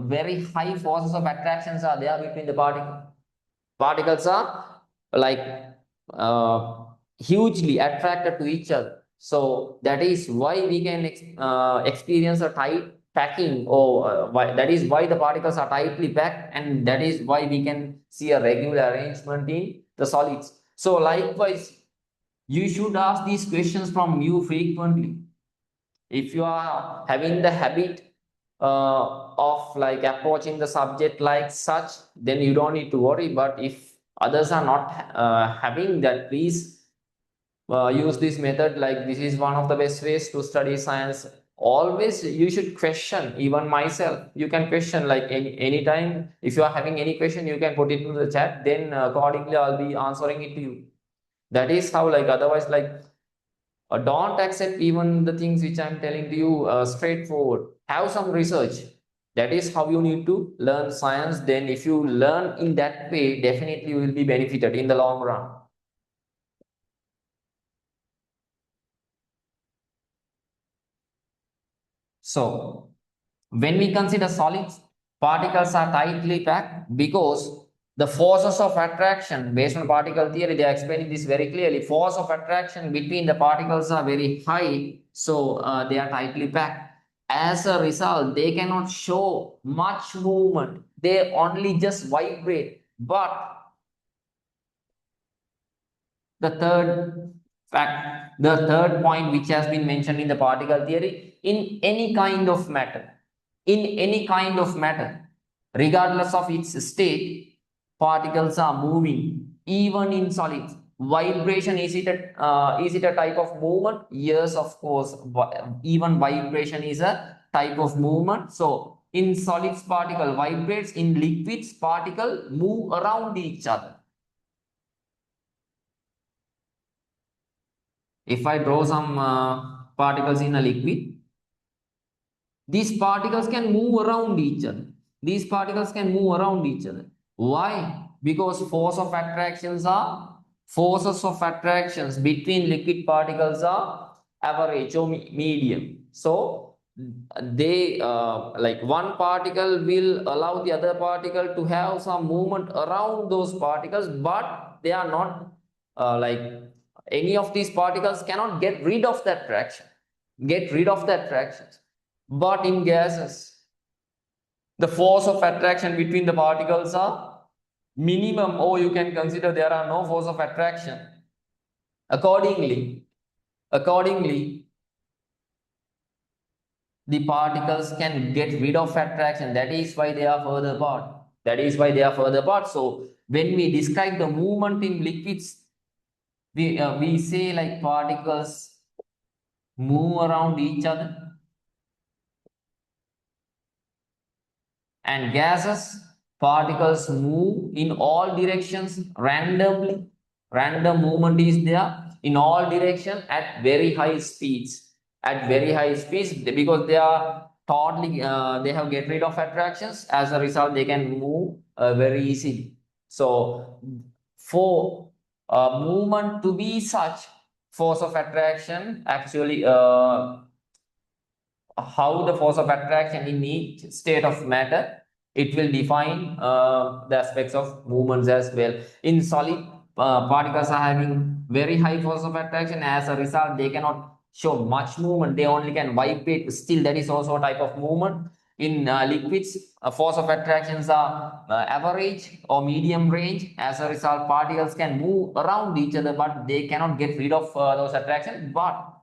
very high forces of attractions are there between the particles are like uh, hugely attracted to each other. So that is why we can experience a tight packing, or that is why the particles are tightly packed, and that is why we can see a regular arrangement in the solids. So likewise, you should ask these questions from you frequently. If you are having the habit of like approaching the subject like such, then you don't need to worry. But if others are not having that, please use this method. Like, this is one of the best ways to study science. Always you should question. Even myself, you can question like anytime. If you are having any question, you can put it into the chat, then accordingly I'll be answering it to you. That is how, like, otherwise, like, don't accept even the things which I'm telling to you straightforward. Have some research. That is how you need to learn science. Then if you learn in that way, definitely you will be benefited in the long run. So when we consider solids, particles are tightly packed because the forces of attraction, based on particle theory, they are explaining this very clearly. Force of attraction between the particles are very high, so they are tightly packed. As a result, they cannot show much movement. They only just vibrate. But the third the third point which has been mentioned in the particle theory, in any kind of matter, regardless of its state, particles are moving. Even in solids, vibration, is it a type of movement? Yes, of course. Even vibration is a type of movement. So in solids, particle vibrates. In liquids, particle move around each other. If I draw some particles in a liquid, these particles can move around each other. These particles can move around each other. Why? Because forces of attractions between liquid particles are average or medium. So they like one particle will allow the other particle to have some movement around those particles, but they are not like any of these particles cannot get rid of that traction, get rid of that tractions. But in gases, the force of attraction between the particles are minimum, or you can consider there are no force of attraction. Accordingly, the particles can get rid of attraction. That is why they are further apart. So when we describe the movement in liquids, we say like particles move around each other. And gases, particles move in all directions randomly. Random movement is there in all directions at very high speeds. Because they are totally, they have get rid of attractions. As a result, they can move very easily. So for movement to be such, force of attraction actually how the force of attraction in each state of matter, it will define the aspects of movements as well. In solid, particles are having very high force of attraction. As a result, they cannot show much movement, they only can vibrate. Still, that is also a type of movement. In liquids, force of attractions are average or medium range. As a result, particles can move around each other, but they cannot get rid of those attractions. But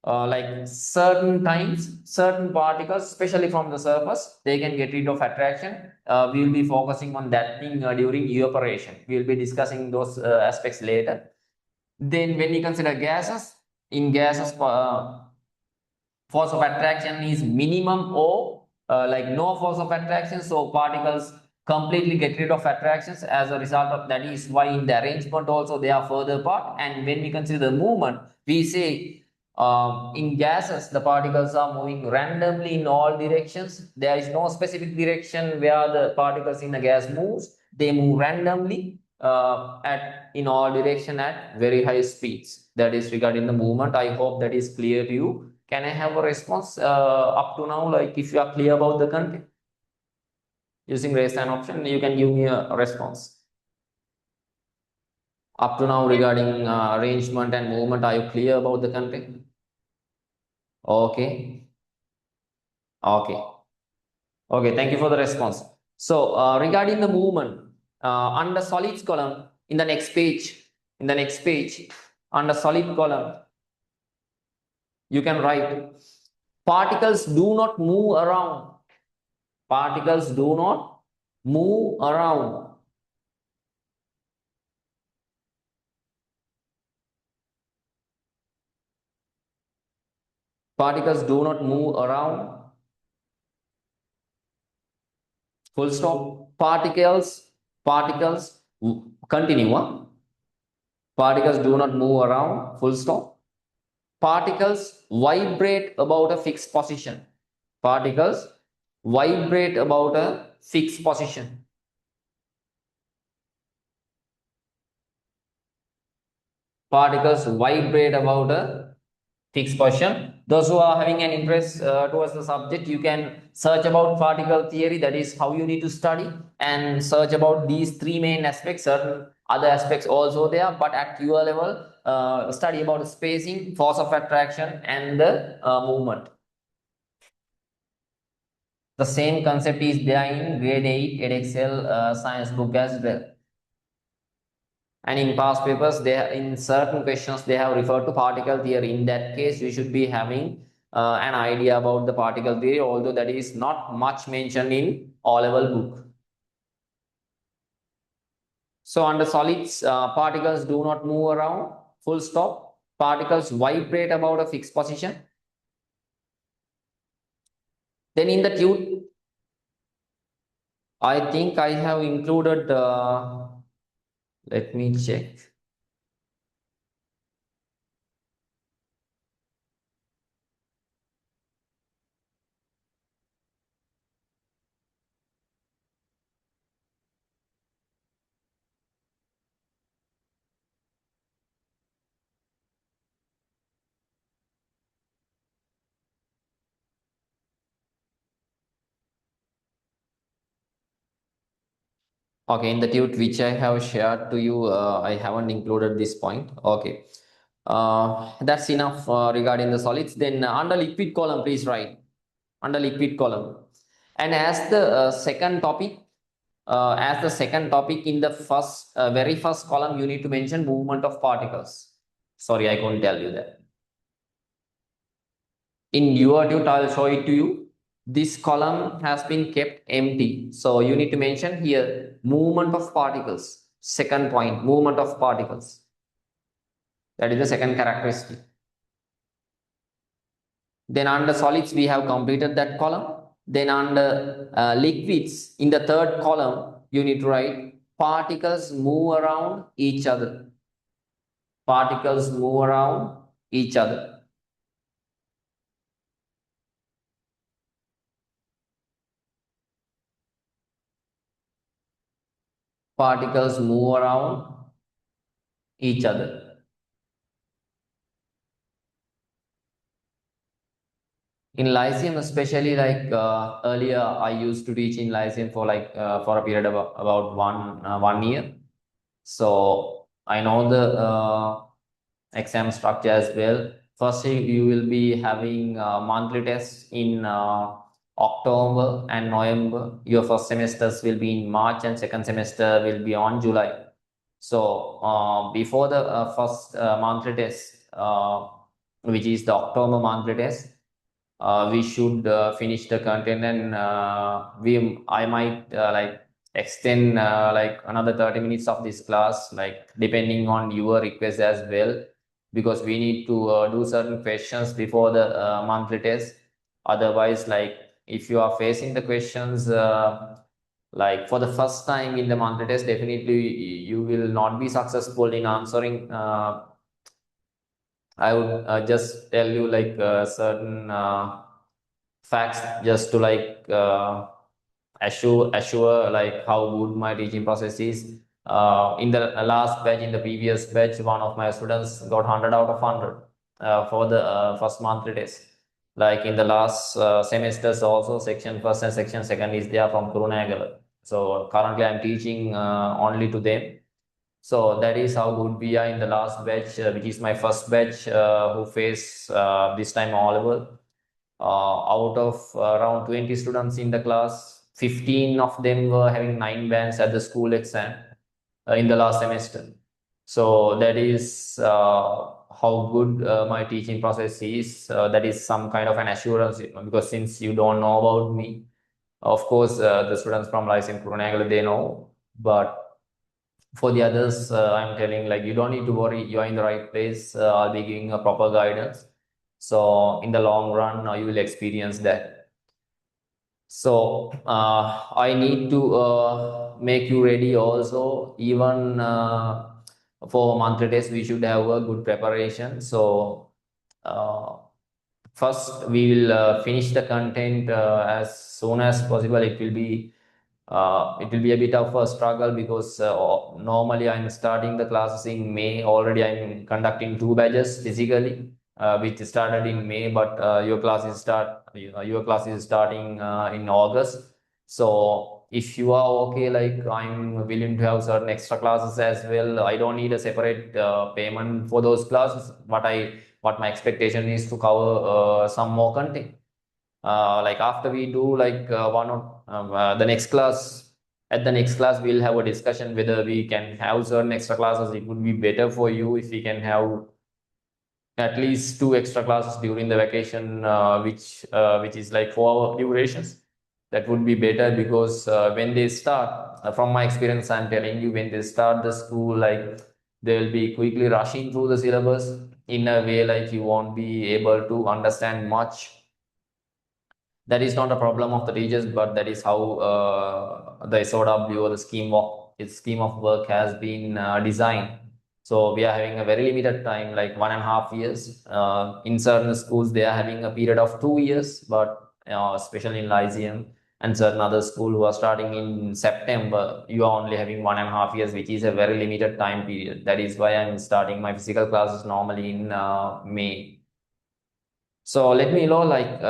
like certain times, certain particles, especially from the surface, they can get rid of attraction. We will be focusing on that thing during evaporation. We will be discussing those aspects later. Then when we consider gases, in gases, force of attraction is minimum, or like no force of attraction. So particles completely get rid of attractions. As a result of that is why in the arrangement also they are further apart. And when we consider the movement, we say In gases, the particles are moving randomly in all directions. There is no specific direction where the particles in a gas moves. They move randomly in all direction at very high speeds. That is regarding the movement. I hope that is clear to you. Can I have a response up to now? Like if you are clear about the content, using raise hand option, you can give me a response. Up to now regarding arrangement and movement, are you clear about the content? Okay. Okay. Okay, thank you for the response. So regarding the movement, under solids column, in the next page, under solid column, you can write particles do not move around. Particles do not move around. Particles do not move around. Full stop. Particles, continue. Huh? Particles do not move around. Full stop. Particles vibrate about a fixed position. Particles vibrate about a fixed position. Particles vibrate about a fixed position. Those who are having an interest towards the subject, you can search about particle theory. That is how you need to study, and search about these three main aspects. Certain other aspects also there, but at your level, study about spacing, force of attraction, and the movement. The same concept is there in grade 8 EdXL science book as well. And in past papers, in certain questions, they have referred to particle theory. In that case, we should be having an idea about the particle theory, although that is not much mentioned in O-level book. So under solids, particles do not move around, full stop. Particles vibrate about a fixed position. Then in the tube, I think I have included, let me check. Okay, in the tube which I have shared to you, I haven't included this point. Okay, that's enough regarding the solids. Then under liquid column, please write under liquid column. And as the second topic, in the very first column, you need to mention movement of particles. Sorry, I couldn't tell you that. In your tube, I'll show it to you. This column has been kept empty. So you need to mention here movement of particles. Second point, movement of particles. That is the second characteristic. Then under solids, we have completed that column. Then under liquids, in the third column, you need to write particles move around each other. Particles move around each other. Particles move around each other. In Lyceum, especially, like earlier, I used to teach in Lyceum for for a period of about 1 year. So I know the exam structure as well. First, you will be having monthly tests in October and November. Your first semesters will be in March, and second semester will be on July. So before the first monthly test, which is the October monthly test, we should finish the content, and I might like extend like another 30 minutes of this class, like depending on your request as well, because we need to do certain questions before the monthly test. Otherwise, like if you are facing the questions like for the first time in the monthly test, definitely you will not be successful in answering I would just tell you like certain facts just to like assure like how good my teaching process is. In the last batch, in the previous batch, one of my students got 100 out of 100 for the first monthly test. Like in the last semesters also, section first and section second is there from Kurunagala. So currently I'm teaching only to them. So that is how good we are in the last batch, which is my first batch who face this time all level. Out of around 20 students in the class, 15 of them were having 9 bands at the school exam in the last semester. So that is how good my teaching process is. That is some kind of an assurance, because since you don't know about me, of course, the students from Lyceum Kurunagala, they know, but for the others, I'm telling like you don't need to worry. You are in the right place. I'll be giving a proper guidance. So in the long run, you will experience that. So I need to make you ready also. Even for monthly test, we should have a good preparation. So uh, first, we will finish the content as soon as possible. It will be a bit of a struggle because normally I'm starting the classes in May. Already I'm conducting 2 batches physically, which started in May, but your class is starting in August. So if you are okay, like I'm willing to have certain extra classes as well. I don't need a separate payment for those classes. What my expectation is to cover some more content. Like after we do like one or the next class, at the next class we'll have a discussion whether we can have certain extra classes. It would be better for you if we can have at least 2 extra classes during the vacation, which is like 4 hour durations. That would be better because when they start, from my experience, I'm telling you, when they start the school, like they'll be quickly rushing through the syllabus in a way like you won't be able to understand much. That is not a problem of the teachers, but that is how the SOW or the scheme of work has been designed. So we are having a very limited time, like 1.5 years. In certain schools, they are having a period of 2 years, but especially in Lyceum and certain other school who are starting in September, you are only having 1.5 years, which is a very limited time period. That is why I'm starting my physical classes normally in May. So let me know like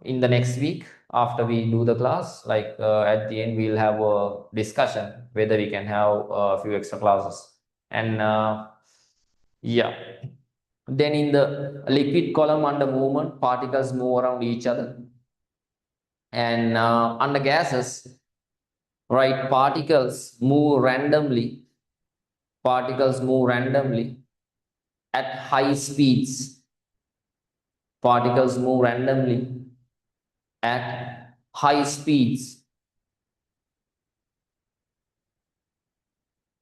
in the next week after we do the class, like at the end we'll have a discussion whether we can have a few extra classes. And yeah, then in the liquid column, under movement, particles move around each other. And under gases, right, particles move randomly at high speeds. Particles move randomly at high speeds.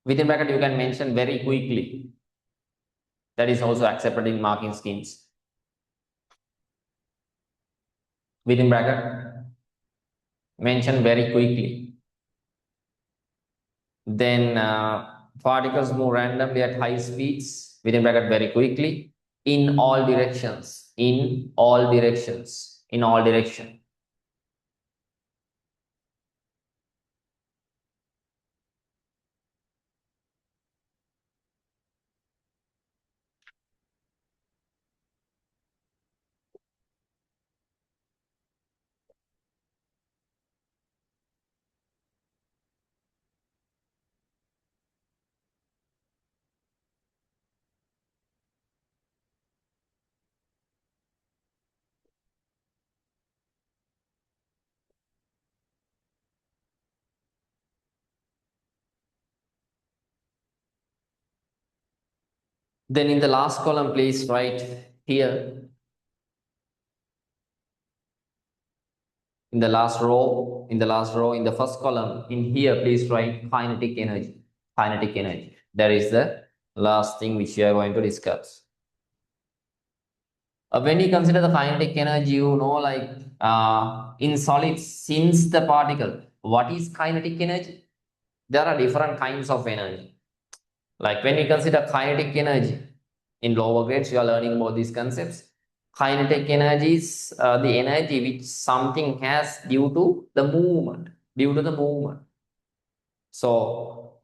Within bracket, you can mention very quickly. That is also accepted in marking schemes. Within bracket, mention very quickly. Then particles move randomly at high speeds, within bracket, very quickly, in all directions. In all directions. In all direction. Then in the last column, please write here. In the last row, in the first column, in here, please write kinetic energy. Kinetic energy. That is the last thing which we are going to discuss. When you consider the kinetic energy, you know, like in solids, since the particle, what is kinetic energy? There are different kinds of energy. Like when you consider kinetic energy, In lower grades, you are learning about these concepts. Kinetic energy is the energy which something has due to the movement. Due to the movement. So,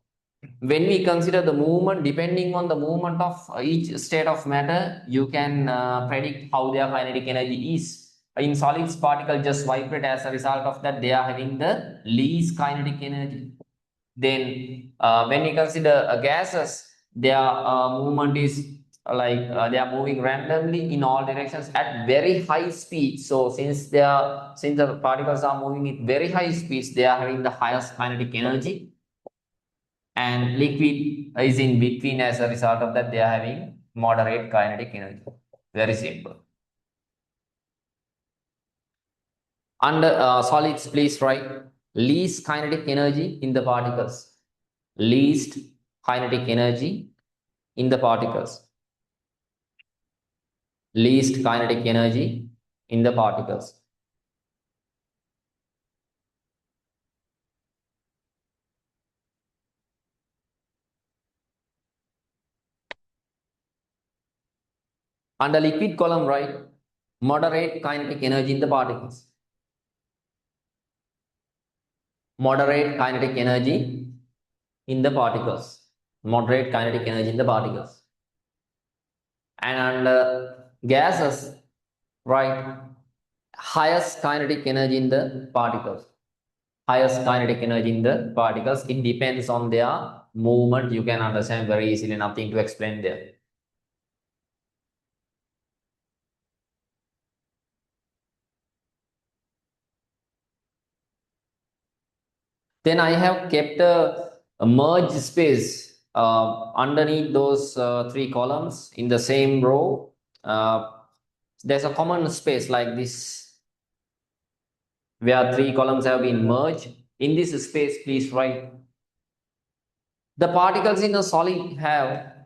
when we consider the movement, depending on the movement of each state of matter, you can predict how their kinetic energy is. In solids, particles just vibrate. As a result of that, they are having the least kinetic energy. Then, when we consider gases, their movement is they are moving randomly in all directions at very high speed. So, since the particles are moving at very high speeds, they are having the highest kinetic energy. And liquid is in between. As a result of that, they are having moderate kinetic energy. Very simple. Under solids, please write least kinetic energy in the particles. Least kinetic energy in the particles. Least kinetic energy in the particles. Under liquid column, write moderate kinetic energy in the particles. Moderate kinetic energy in the particles. Moderate kinetic energy in the particles. And under gases, write highest kinetic energy in the particles. Highest kinetic energy in the particles. It depends on their movement. You can understand very easily, nothing to explain there. Then I have kept a merge space underneath those three columns in the same row. There's a common space like this where three columns have been merged. In this space, please write the particles in a solid have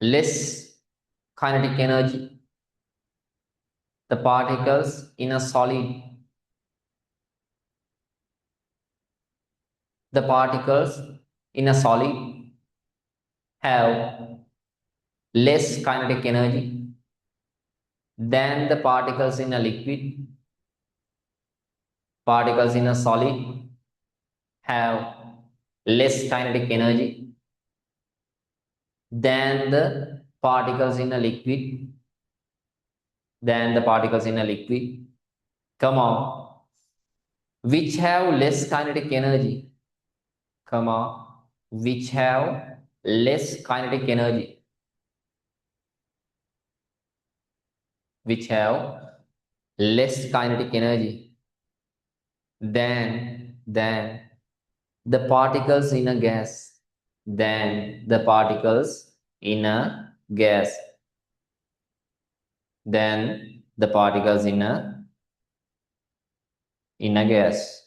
less kinetic energy. The particles in a solid the particles in a solid have less kinetic energy than the particles in a liquid. Particles in a solid have less kinetic energy than the particles in a liquid. Come on. Which have less kinetic energy? Come on. Which have less kinetic energy? Which have less kinetic energy than the particles in a gas. Than the particles in a gas. Than the particles in a gas.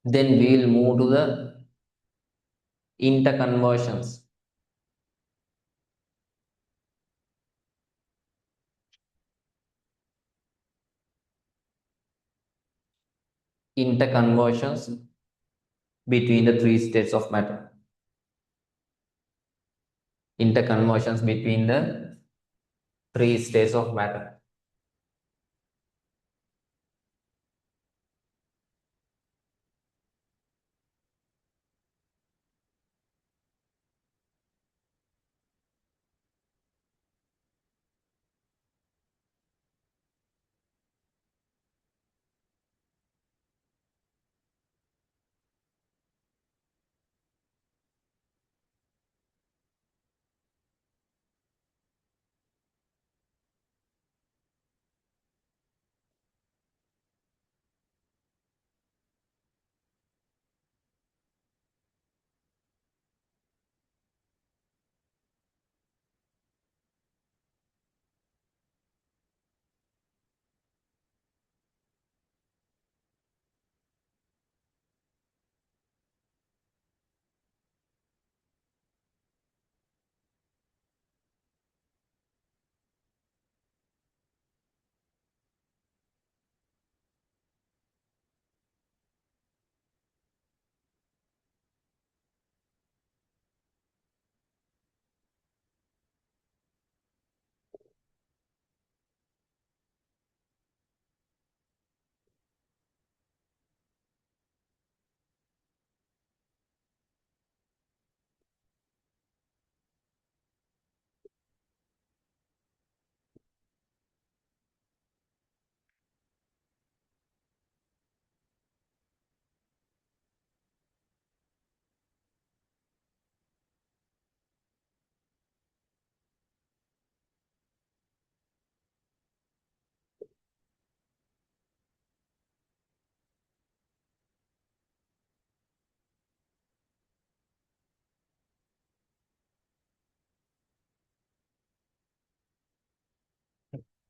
Then we will move to the interconversions. Interconversions between the three states of matter. Interconversions between the three states of matter.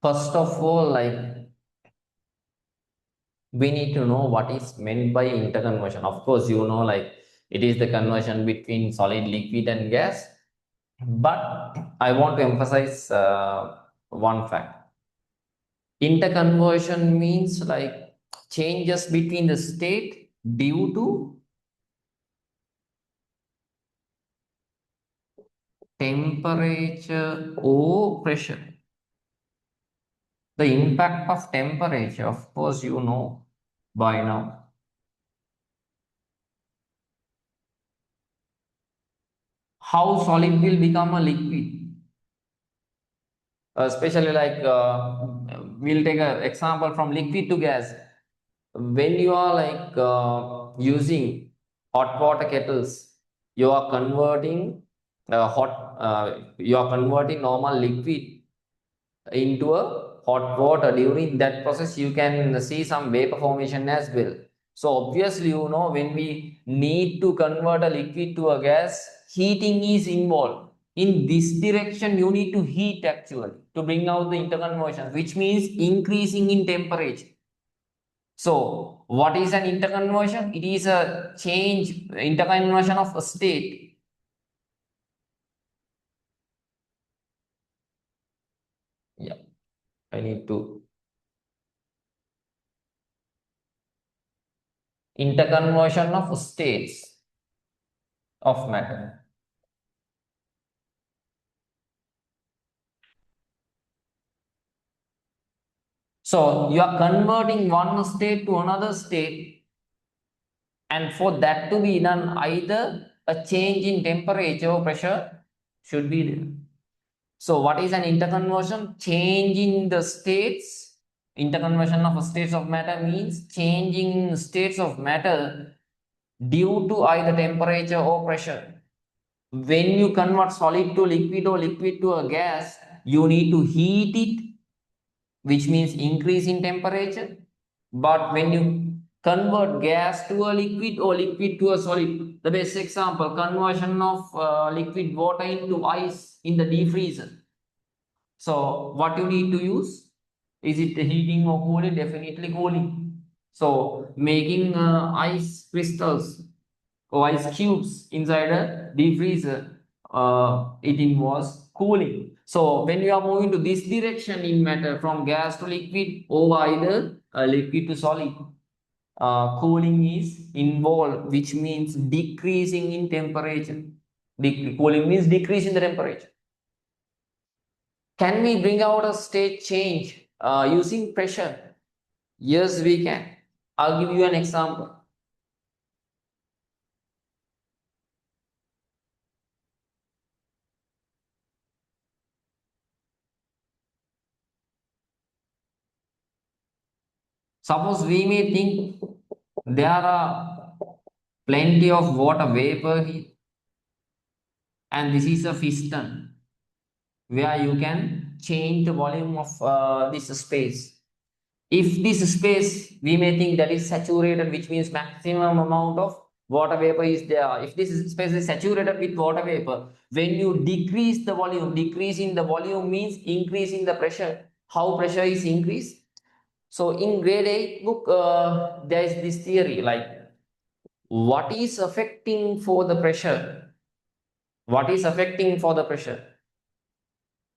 First of all, we need to know what is meant by interconversion. Of course, it is the conversion between solid, liquid, and gas. But I want to emphasize one fact. Interconversion means changes between the state due to temperature or pressure. The impact of temperature, of course, you know by now. How solid will become a liquid. Especially we'll take an example from liquid to gas. When you are using hot water kettles, you are converting you are converting normal liquid into a hot water. During that process, you can see some vapor formation as well. So obviously, when we need to convert a liquid to a gas, heating is involved. In this direction, you need to heat actually to bring out the interconversion, which means increasing in temperature. So what is an interconversion? It is a interconversion of a state. Yeah, I need to. Interconversion of states of matter. So you are converting one state to another state, and for that to be done, either a change in temperature or pressure should be there. So what is an interconversion? Change in the states. Interconversion of states of matter means changing states of matter due to either temperature or pressure. When you convert solid to liquid or liquid to a gas, you need to heat it, which means increase in temperature. But when you convert gas to a liquid or liquid to a solid, the best example, conversion of liquid water into ice in the deep freezer. So what you need to use? Is it heating or cooling? Definitely cooling. So making ice crystals or ice cubes inside a deep freezer, it involves cooling. So when you are moving to this direction in matter from gas to liquid or either liquid to solid, cooling is involved, which means decreasing in temperature. Cooling means decrease in the temperature. Can we bring out a state change using pressure? Yes, we can. I'll give you an example. Suppose we may think there are plenty of water vapor here, and this is a piston where you can change the volume of this space. If this space we may think that is saturated, which means maximum amount of water vapor is there. If this space is saturated with water vapor, when you decrease the volume, decreasing the volume means increasing the pressure. How pressure is increased? So in grade 8 book, there is this theory like what is affecting for the pressure? What is affecting for the pressure?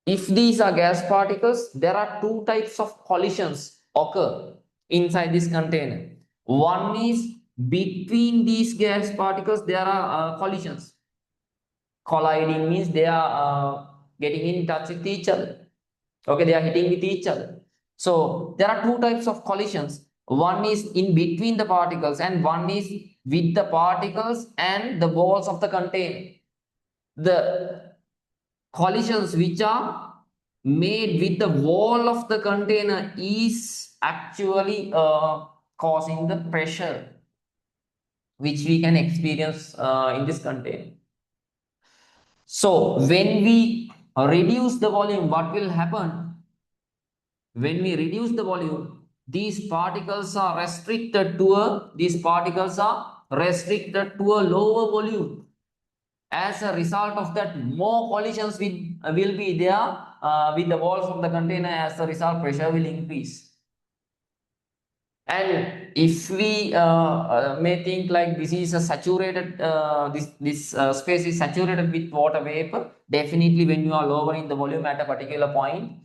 If these are gas particles, there are two types of collisions occur inside this container. One is between these gas particles, there are collisions. Colliding means they are getting in touch with each other. Okay, they are hitting with each other. So there are two types of collisions. One is in between the particles, and one is with the particles and the walls of the container. The collisions which are made with the wall of the container is actually causing the pressure which we can experience in this container. So when we reduce the volume, what will happen? When we reduce the volume, these particles are restricted to a lower volume. As a result of that, more collisions will be there with the walls of the container. As a result, pressure will increase. And if we may think like this is a saturated, this space is saturated with water vapor, definitely when you are lowering the volume at a particular point,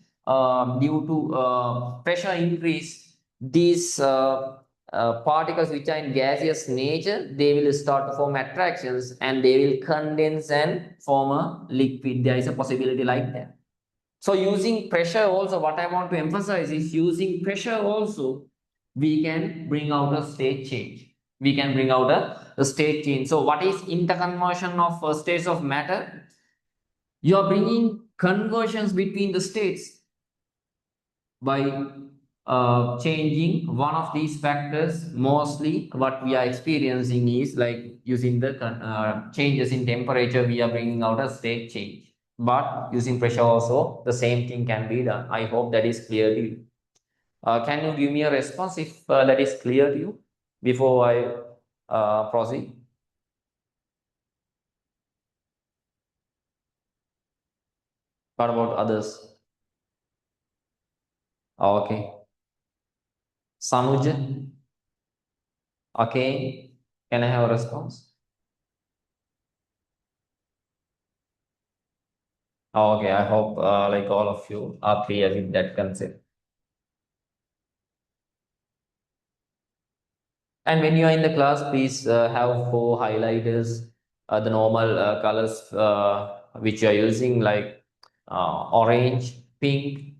due to pressure increase, these particles which are in gaseous nature, they will start to form attractions and they will condense and form a liquid. There is a possibility like that. So using pressure also, what I want to emphasize is using pressure also, we can bring out a state change. We can bring out a state change. So what is interconversion of states of matter? You are bringing conversions between the states by changing one of these factors. Mostly what we are experiencing is like using the changes in temperature, we are bringing out a state change. But using pressure also, the same thing can be done. I hope that is clear to you. Can you give me a response if that is clear to you before I proceed? What about others? Okay. Sanuj, okay. Can I have a response? Okay, I hope like all of you are clear with that concept. And when you are in the class, please have four highlighters, the normal colors which you are using, like orange, pink,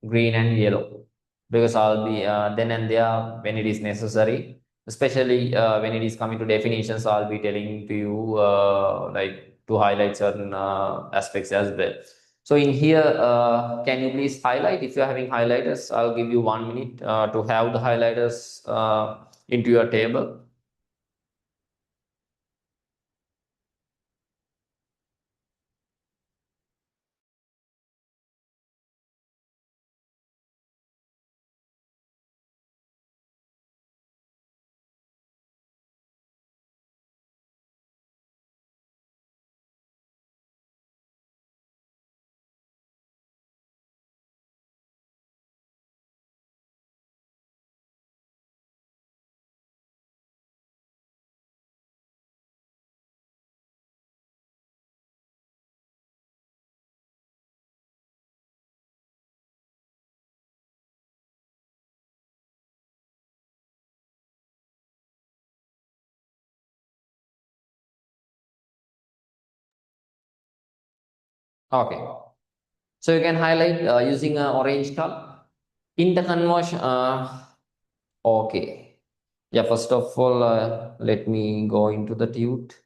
green, and yellow. Because I'll be then and there when it is necessary, especially when it is coming to definitions, I'll be telling to you like to highlight certain aspects as well. So in here, can you please highlight? If you're having highlighters, I'll give you 1 minute to have the highlighters into your table. Okay. So you can highlight using an orange color. Interconversion. Okay. Yeah, first of all, let me go into the tute.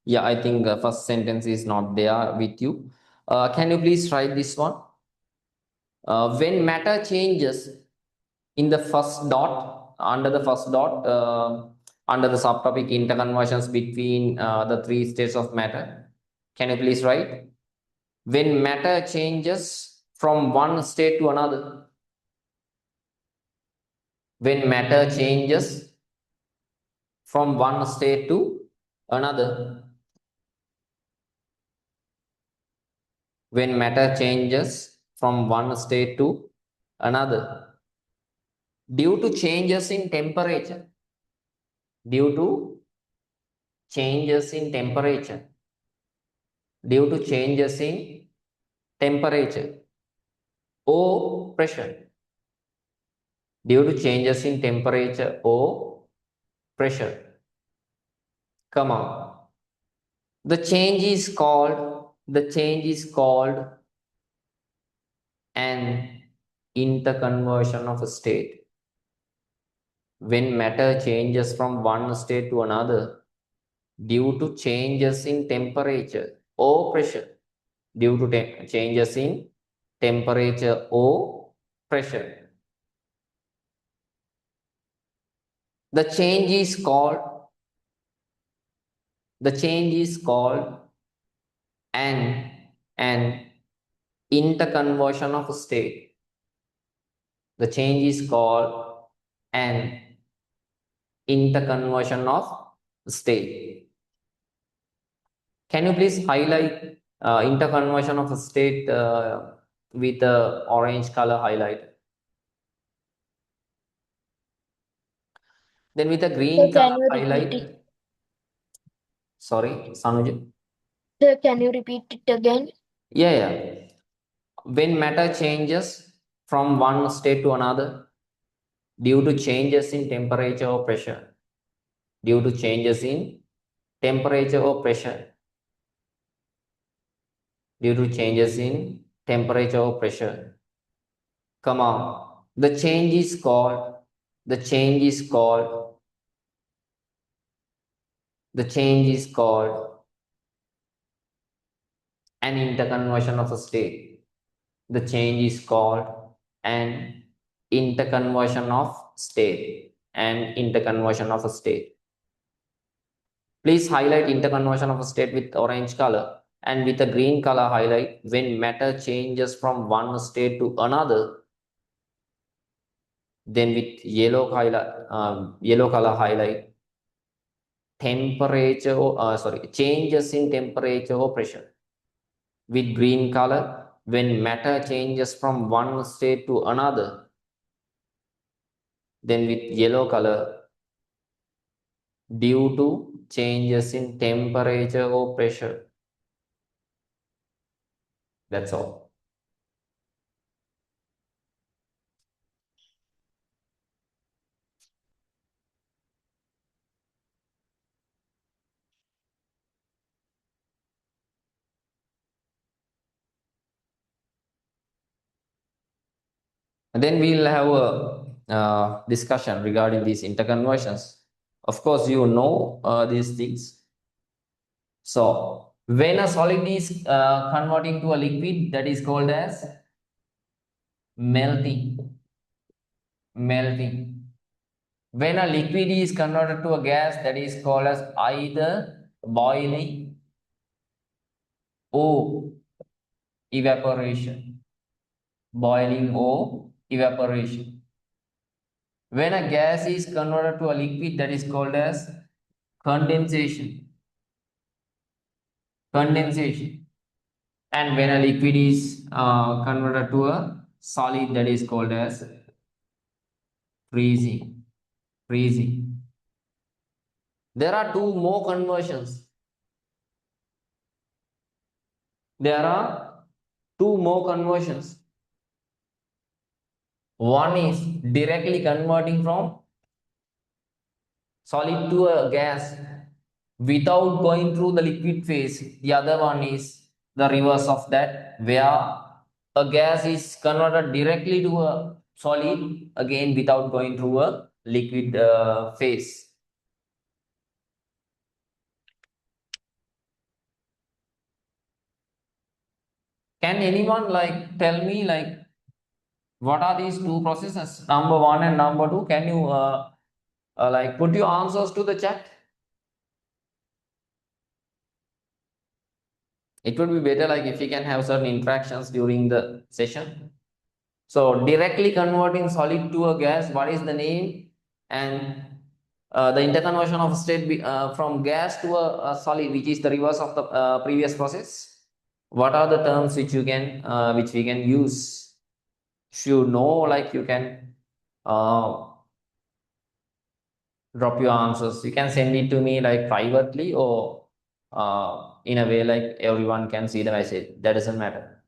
Yeah, I think first sentence is not there with you. Can you please write this one? When matter changes in the first dot, under the first dot, under the subtopic interconversions between the three states of matter, can you please write? When matter changes from one state to another. When matter changes from one state to another. When matter changes from one state to another. Due to changes in temperature. Due to changes in temperature. Due to changes in temperature or pressure. Due to changes in temperature or pressure. Come on. The change is called an interconversion of a state. When matter changes from one state to another due to changes in temperature or pressure. Due to changes in temperature or pressure. The change is called the change is called an an interconversion of state. The change is called an interconversion of state. Can you please highlight interconversion of a state with the orange color highlight? Then with a Sir, green can color you repeat highlight. it? Sorry, Sanuj. Sir, can you repeat it again? Yeah, yeah. When matter changes from one state to another due to changes in temperature or pressure. Due to changes in temperature or pressure. Due to changes in temperature or pressure. Come on. The change is called the change is called an interconversion of a state. The change is called an interconversion of state. An interconversion of a state. Please highlight interconversion of a state with orange color and with a green color highlight when matter changes from one state to another. Then with yellow color highlight temperature changes in temperature or pressure. With green color when matter changes from one state to another. Then with yellow color due to changes in temperature or pressure. That's all. And then we'll have a discussion regarding these interconversions. Of course, you know these things. So, when a solid is converting to a liquid, that is called as melting. Melting. When a liquid is converted to a gas, that is called as either boiling or evaporation. Boiling or evaporation. When a gas is converted to a liquid, that is called as condensation. Condensation. And when a liquid is converted to a solid, that is called as freezing. Freezing. There are two more conversions. There are two more conversions. One is directly converting from solid to a gas. without going through the liquid phase. The other one is the reverse of that, where a gas is converted directly to a solid, again without going through a liquid phase. Can anyone tell me what are these two processes, number one and number two? Can you put your answers to the chat? It would be better if you can have certain interactions during the session. So directly converting solid to a gas, what is the name? And the interconversion of state from gas to a solid, which is the reverse of the previous process. What are the terms which you can which we can use? If you know, you can drop your answers. You can send it to me privately, or in a way everyone can see the message. That doesn't matter.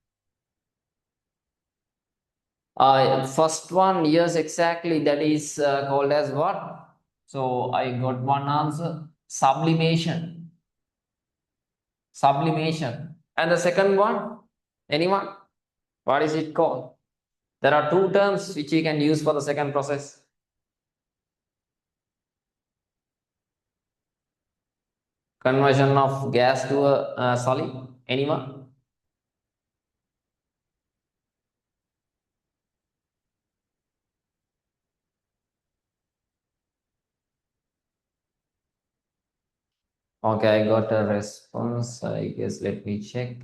First one, yes, exactly. That is called as what? So I got one answer: sublimation. Sublimation. And the second one, anyone? What is it called? There are two terms which you can use for the second process. Conversion of gas to a solid. Anyone? Okay, I got a response. I guess let me check.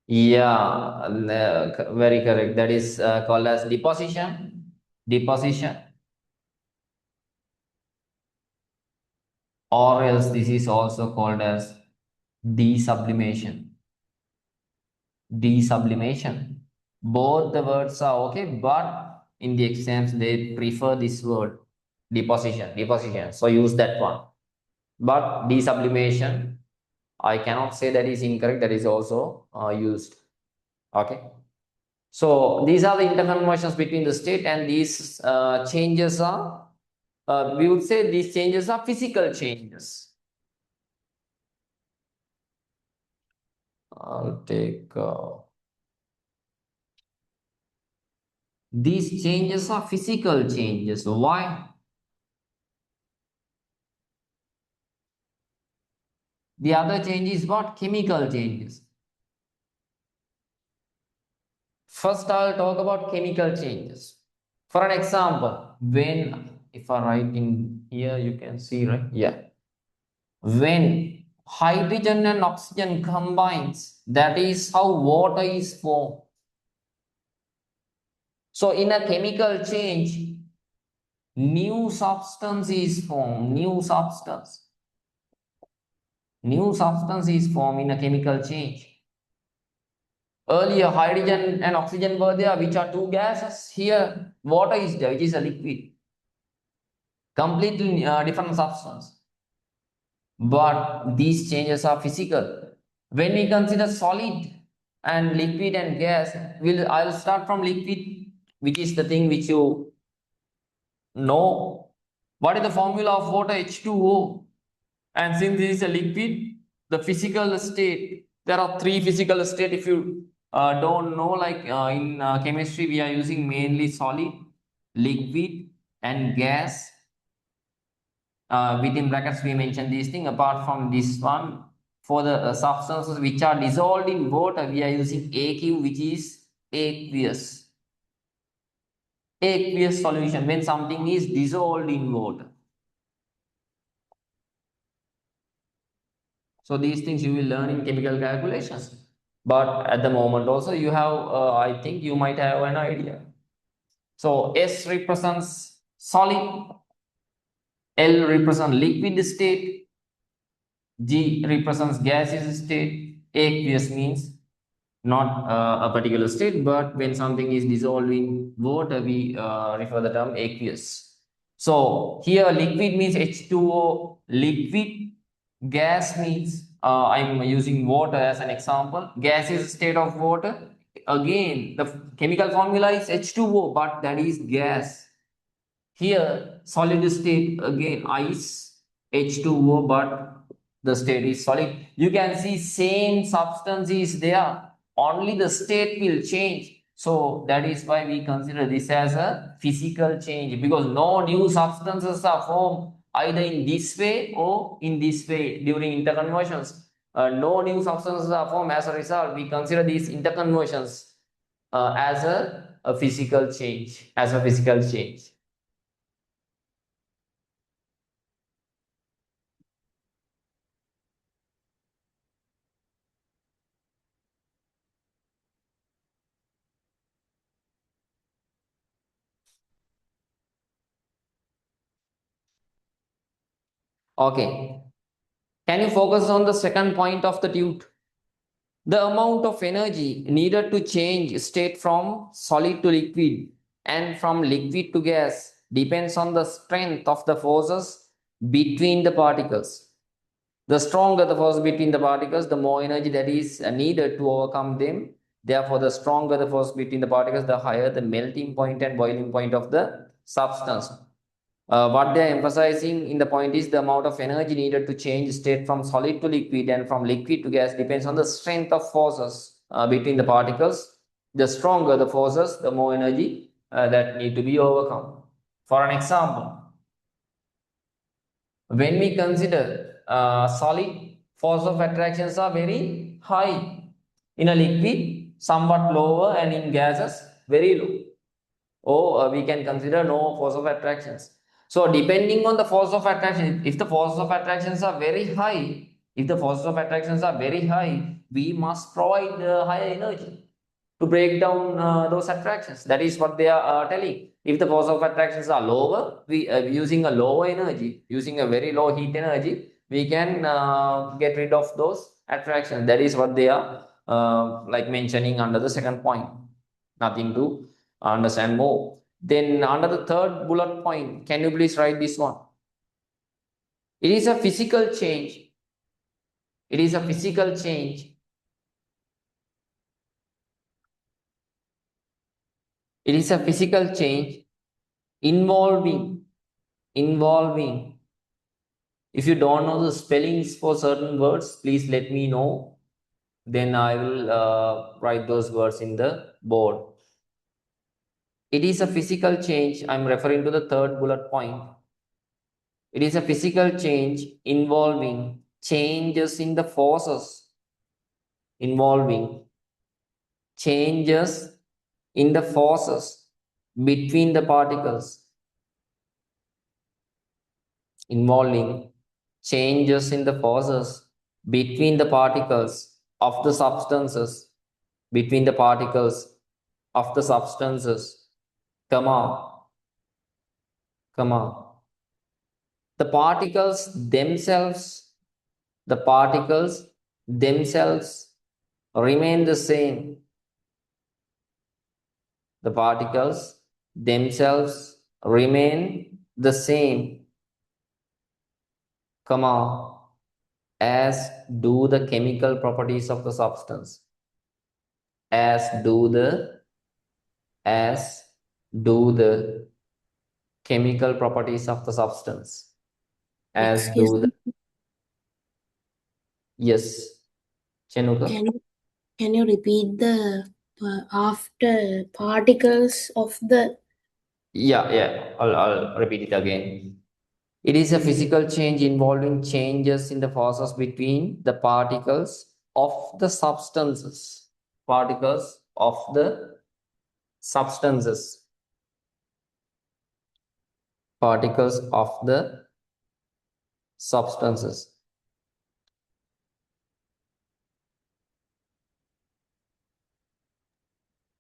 Yeah, very correct. That is called as deposition. Deposition. Or else this is also called as desublimation. Desublimation. Both the words are okay, but in the exams they prefer this word, deposition. Deposition. So use that one. But desublimation, I cannot say that is incorrect. That is also used. Okay. So these are the interconversions between the state, and these changes are, we would say these changes are physical changes. I'll take, these changes are physical changes. Why? The other change is what? Chemical changes. First, I'll talk about chemical changes. For an example, if I write in here, you can see, right? Yeah. When hydrogen and oxygen combines, that is how water is formed. So in a chemical change, new substance is formed. New substance is formed in a chemical change. Earlier, hydrogen and oxygen were there, which are two gases. Here, water is there, which is a liquid. Completely different substance. But these changes are physical. When we consider solid and liquid and gas, I'll start from liquid, which is the thing which you know. What is the formula of water? H2O. And since this is a liquid, the physical state, there are three physical states. If you don't know, in chemistry, we are using mainly solid, liquid, and gas. Within brackets, we mention these things. Apart from this one, for the substances which are dissolved in water, we are using AQ, which is aqueous. Aqueous solution, when something is dissolved in water. So these things you will learn in chemical calculations. But at the moment also you have, I think you might have an idea. So S represents solid, L represents liquid state, G represents gaseous state, aqueous means not a particular state, but when something is dissolved in water, we refer the term aqueous. So here liquid means H2O, liquid. Gas means, I'm using water as an example. Gas is a state of water. Again, the chemical formula is H2O, but that is gas. Here, solid state, again, ice. H2O, but the state is solid. You can see same substance is there, only the state will change. So that is why we consider this as a physical change, because no new substances are formed either in this way or in this way during interconversions. No new substances are formed. As a result, we consider these interconversions as a physical change, as a physical change. Okay. Can you focus on the second point of the tute? The amount of energy needed to change state from solid to liquid and from liquid to gas depends on the strength of the forces between the particles. The stronger the force between the particles, the more energy that is needed to overcome them. Therefore, the stronger the force between the particles, the higher the melting point and boiling point of the substance. What they are emphasizing in the point is the amount of energy needed to change state from solid to liquid and from liquid to gas depends on the strength of forces between the particles. The stronger the forces, the more energy that need to be overcome. For an example, when we consider solid, force of attractions are very high. In a liquid, somewhat lower, and in gases, very low. Or we can consider no force of attractions. So depending on the force of attraction, if the force of attractions are very high, if the forces of attractions are very high, we must provide higher energy to break down those attractions. That is what they are telling. If the force of attractions are lower, we using a lower energy, using a very low heat energy, we can get rid of those attractions. That is what they are like mentioning under the second point. Nothing to understand more. Then under the third bullet point, can you please write this one? It is a physical change. It is a physical change. It is a physical change involving. If you don't know the spellings for certain words, please let me know. Then I will write those words in the board. It is a physical change. I'm referring to the third bullet point. It is a physical change involving changes in the forces, involving changes in the forces between the particles, involving changes in the forces between the particles of the substances, between the particles of the substances, comma, comma. The particles themselves, the particles themselves remain the same. The particles themselves remain the same, comma, as do the chemical properties of the substance, as do the as do the chemical properties of the substance, as Excuse do the. me. Yes, Chenuka. Can you repeat the after particles of the Yeah, I'll repeat it again. It is a physical change involving changes in the forces between the particles of the substances. Particles of the substances. Particles of the substances.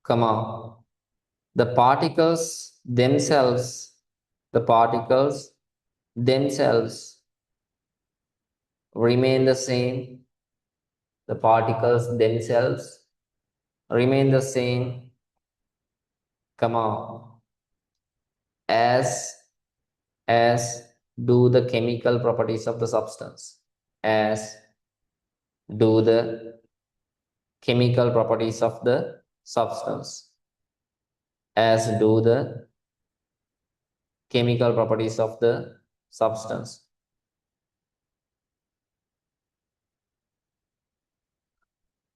Comma. The particles themselves. The particles themselves remain the same. The particles themselves remain the same, comma, as as do the chemical properties of the substance, as do the chemical properties of the substance, as do the chemical properties of the substance.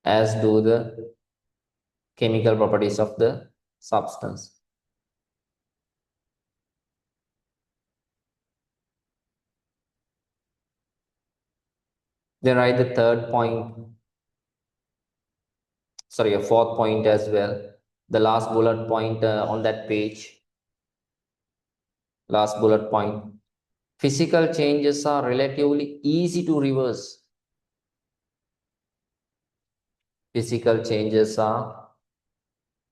as do the chemical properties of the substance. Then write the third point, sorry, a fourth point as well. The last bullet point on that page, last bullet point. Physical changes are relatively easy to reverse. Physical changes are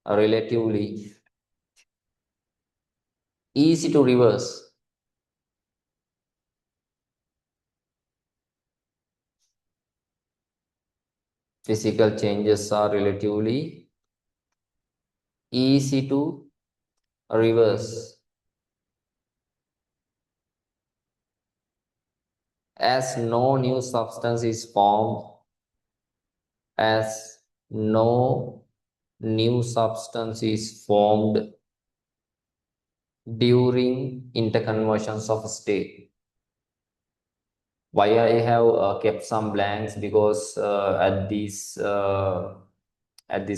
relatively easy to reverse. Physical changes are relatively easy to reverse as no new substance is formed, as no new substance is formed during interconversions of state. Why I have kept some blanks? Because at this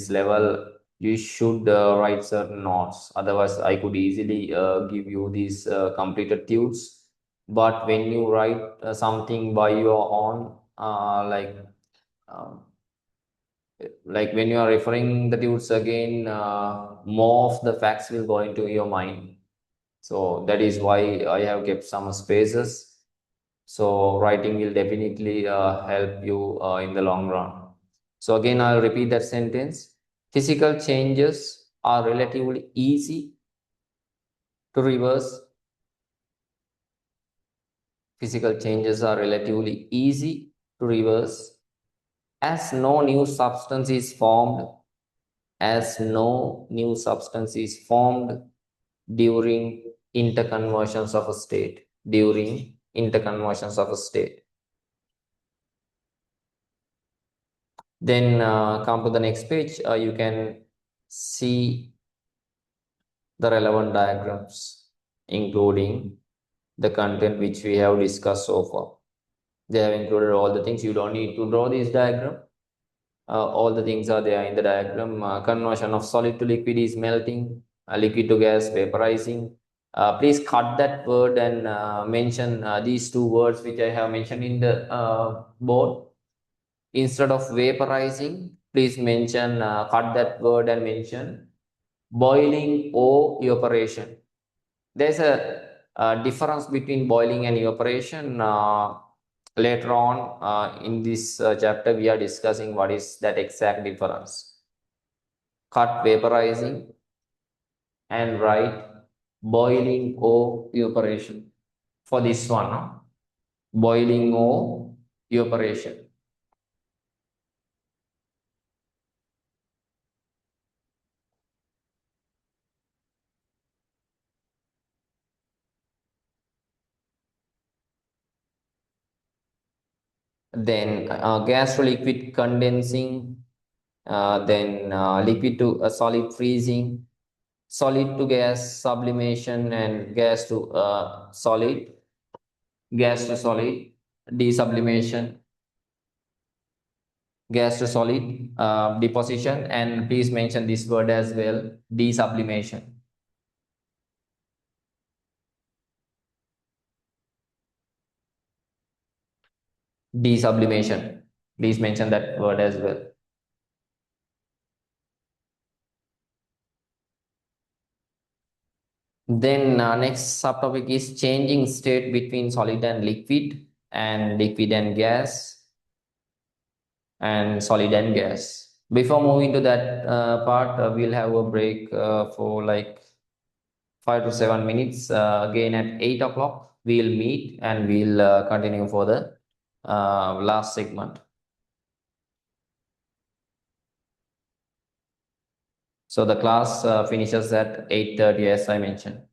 level you should write certain notes. Otherwise, I could easily give you these completed tunes. But when you write something by your own, um, like when you are referring the tunes again, more of the facts will go into your mind. So that is why I have kept some spaces. So writing will definitely help you in the long run. So again, I'll repeat that sentence. Physical changes are relatively easy to reverse. Physical changes are relatively easy to reverse as no new substance is formed, as no new substance is formed during interconversions of a state, during interconversions of a state. Then come to the next page, you can see the relevant diagrams, including the content which we have discussed so far. They have included all the things. You don't need to draw this diagram. All the things are there in the diagram. Conversion of solid to liquid is melting, liquid to gas, vaporizing. Please cut that word and mention these two words which I have mentioned in the board. Instead of vaporizing, please mention, cut that word and mention boiling or evaporation. There's a difference between boiling and evaporation. Later on in this chapter, we are discussing what is that exact difference. Cut vaporizing and write boiling or evaporation. For this one, no? Boiling or evaporation. Then gas to liquid condensing, then liquid to solid freezing, solid to gas sublimation, and gas to solid desublimation, gas to solid deposition, and please mention this word as well, desublimation. Desublimation. Please mention that word as well. Then next subtopic is changing state between solid and liquid and gas, and solid and gas. Before moving to that part, we'll have a break for like 5 to 7 minutes. Again at 8 o'clock, we'll meet and we'll continue for the last segment. So the class finishes at 8:30, as I mentioned.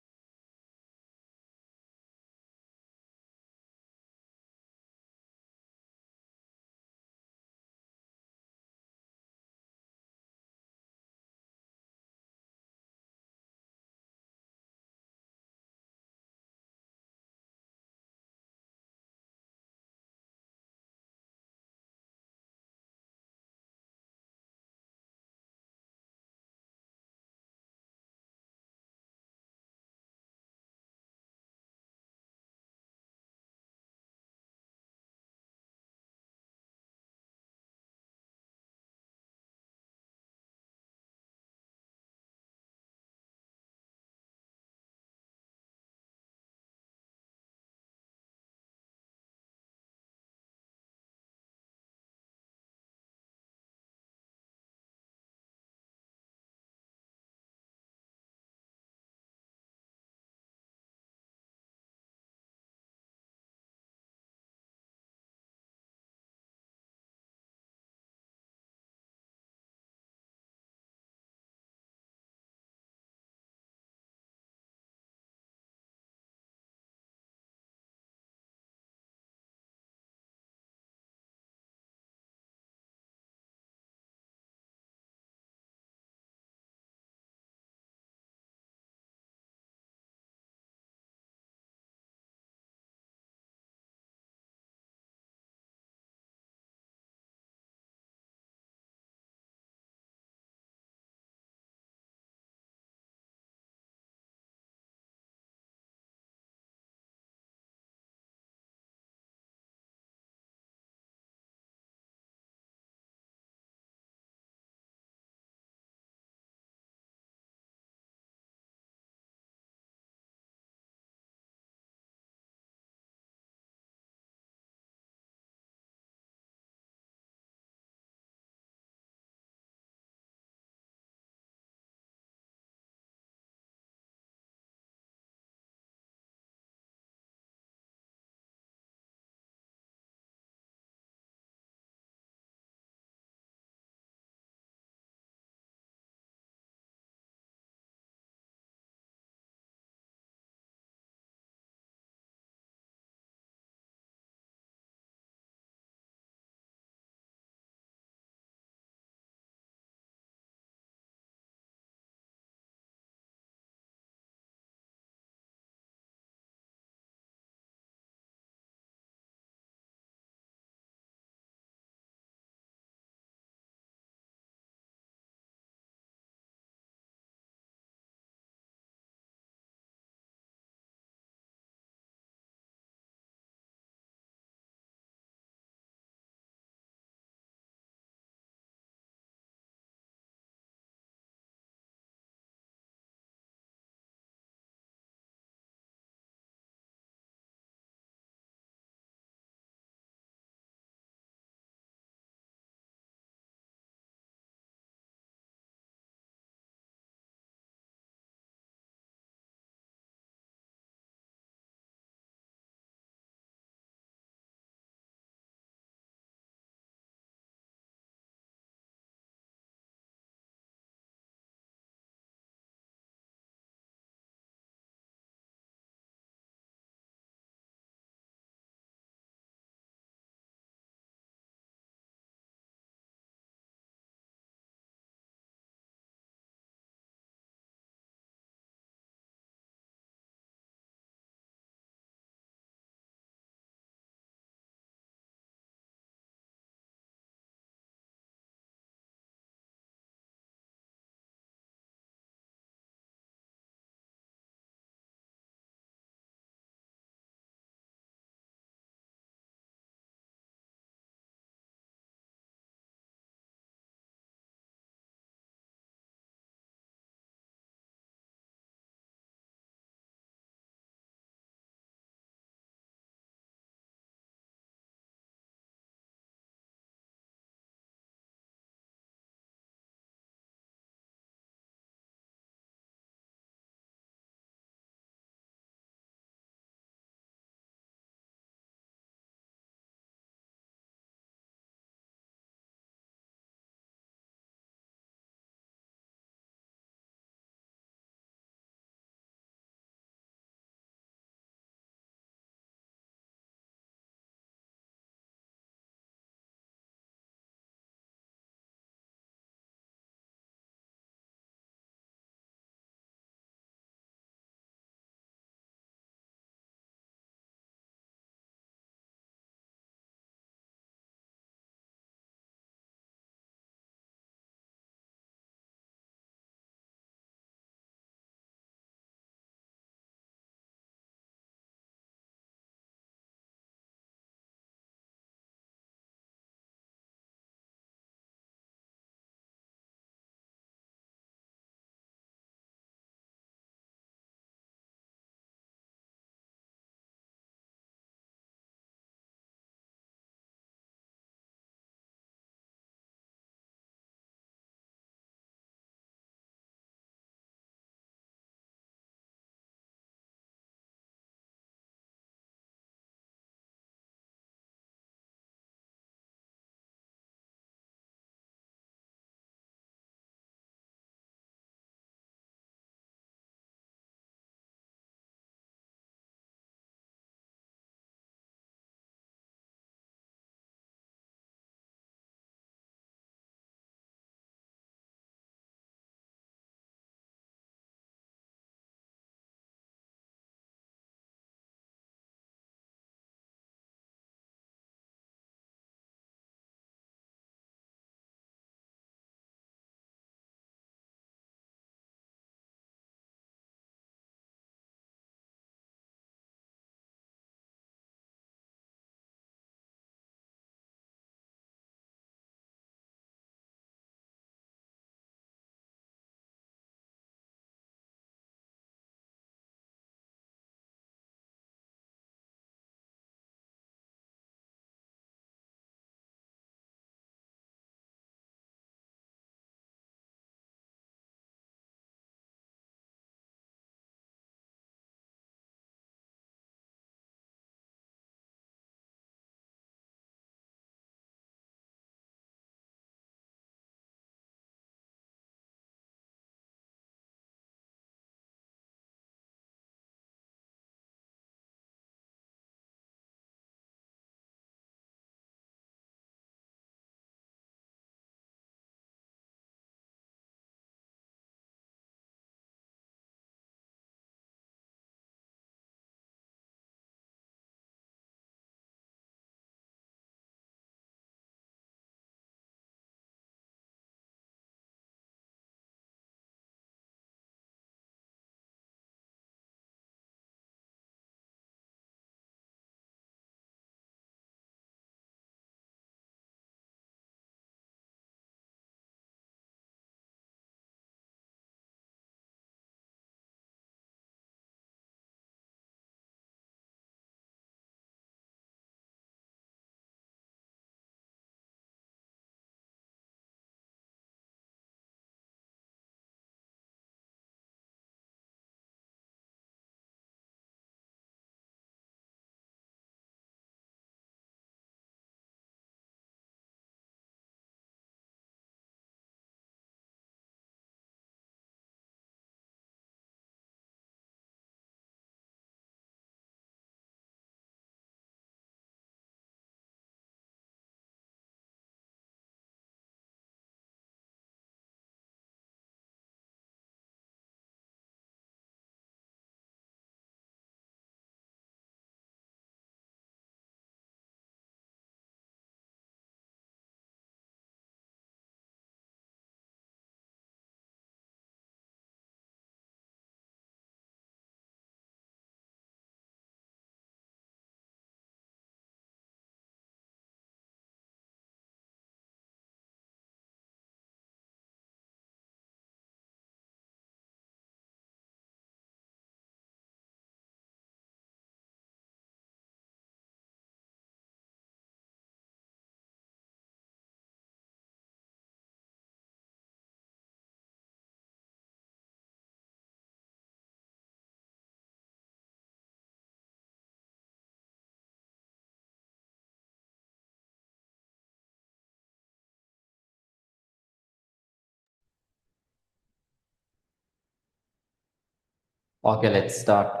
Okay, let's start.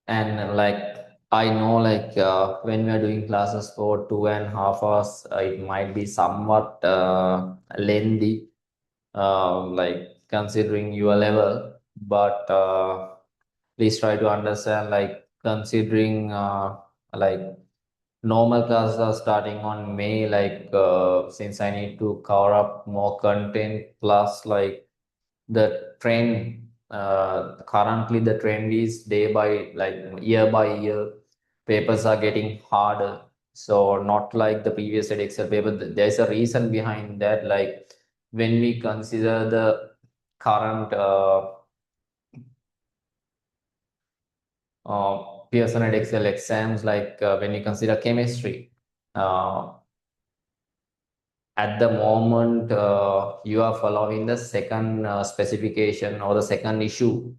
And like I know, like when we are doing classes for 2.5 hours, it might be somewhat lengthy, like considering your level. But please try to understand, like considering like normal classes are starting on May, like since I need to cover up more content, plus like the trend currently the trend is day by like year by year papers are getting harder, so not like the previous Excel paper. There's a reason behind that, like when we consider the current Pearson and Excel exams, like when you consider chemistry, uh, at the moment you are following the second specification or the second issue.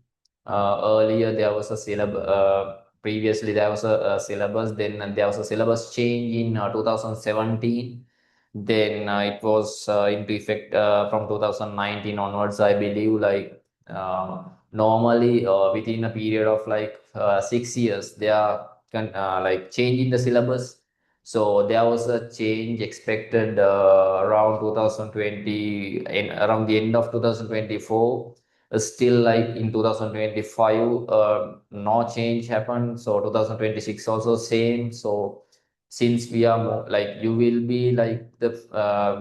Earlier there was a syllabus, previously there was a syllabus, then there was a syllabus change in 2017, then it was into effect from 2019 onwards, I believe. Like normally within a period of like 6 years they are like changing the syllabus. So there was a change expected around 2020, around the end of 2024. Still, like in 2025, no change happened. So 2026 also same. So since we are more, like you will be like the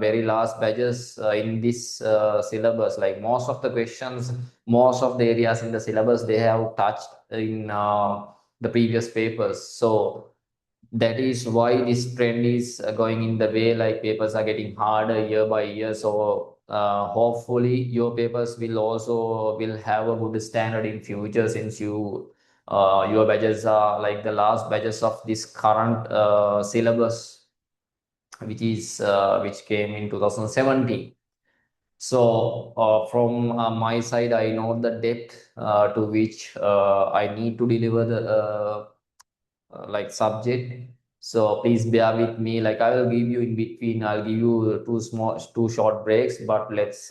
very last batches in this syllabus, like most of the questions, most of the areas in the syllabus they have touched in the previous papers. So that is why this trend is going in the way, like papers are getting harder year by year. So hopefully your papers will also will have a good standard in future, since your batches are like the last batches of this current syllabus, which came in 2017. So from my side, I know the depth to which I need to deliver the like subject. So please bear with me. Like I will give you in between, I'll give you two short breaks, but let's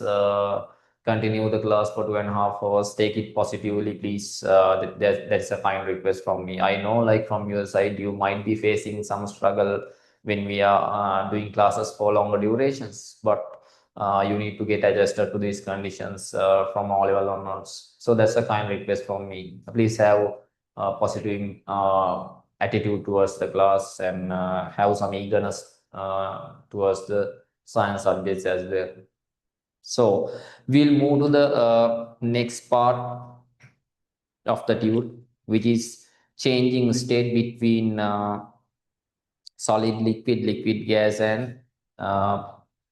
continue the class for 2.5 hours. Take it positively, please. That's a kind request from me. I know, like from your side, you might be facing some struggle when we are doing classes for longer durations, but you need to get adjusted to these conditions from all level onwards. So that's a kind request from me. Please have positive attitude towards the class, and have some eagerness towards the science subjects as well. So we'll move to the next part of the tude, which is changing state between solid, liquid gas, and uh,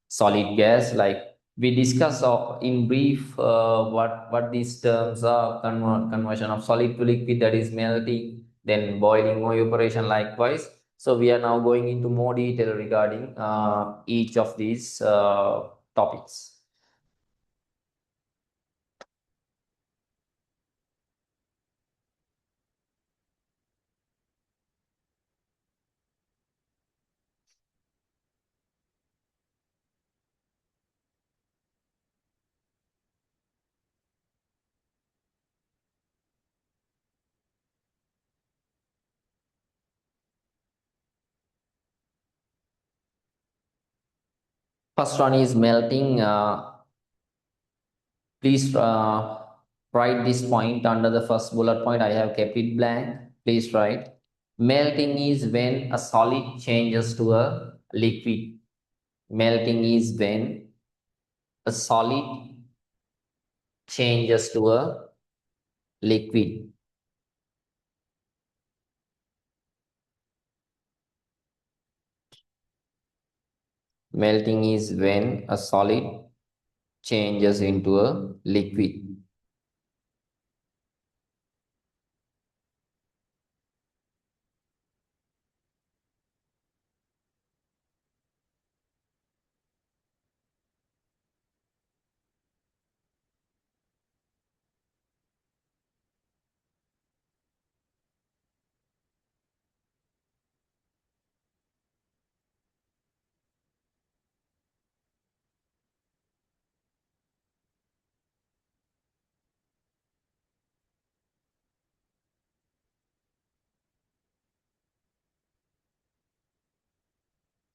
solid gas. Like we discuss in brief what these terms are: conversion of solid to liquid, that is melting, then boiling or evaporation likewise. So we are now going into more detail regarding each of these topics. First one is melting. Please write this point under the first bullet point. I have kept it blank. Please write. Melting is when a solid changes to a liquid. Melting is when a solid changes to a liquid. Melting is when a solid changes into a liquid.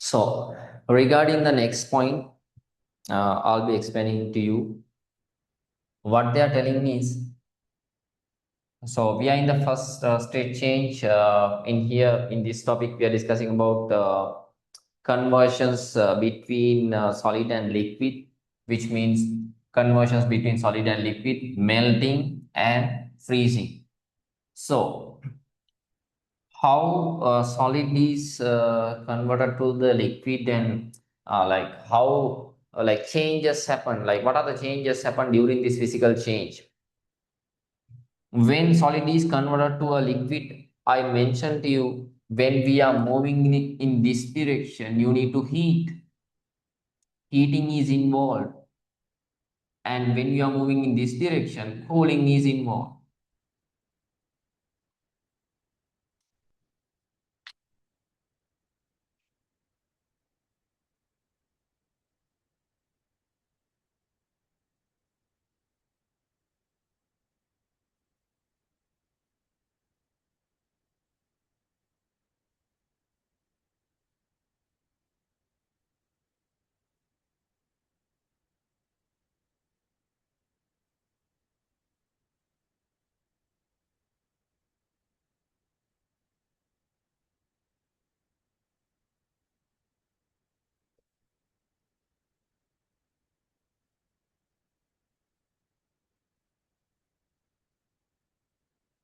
So regarding the next point, I'll be explaining to you what they are telling me is, so we are in the first state change. In here, in this topic, we are discussing about conversions between solid and liquid, which means conversions between solid and liquid, melting and freezing. So how solid is converted to the liquid, and like how like changes happen, like what are the changes happen during this physical change when solid is converted to a liquid. I mentioned to you, when we are moving in this direction, you need to heating is involved, and when you are moving in this direction, cooling is involved.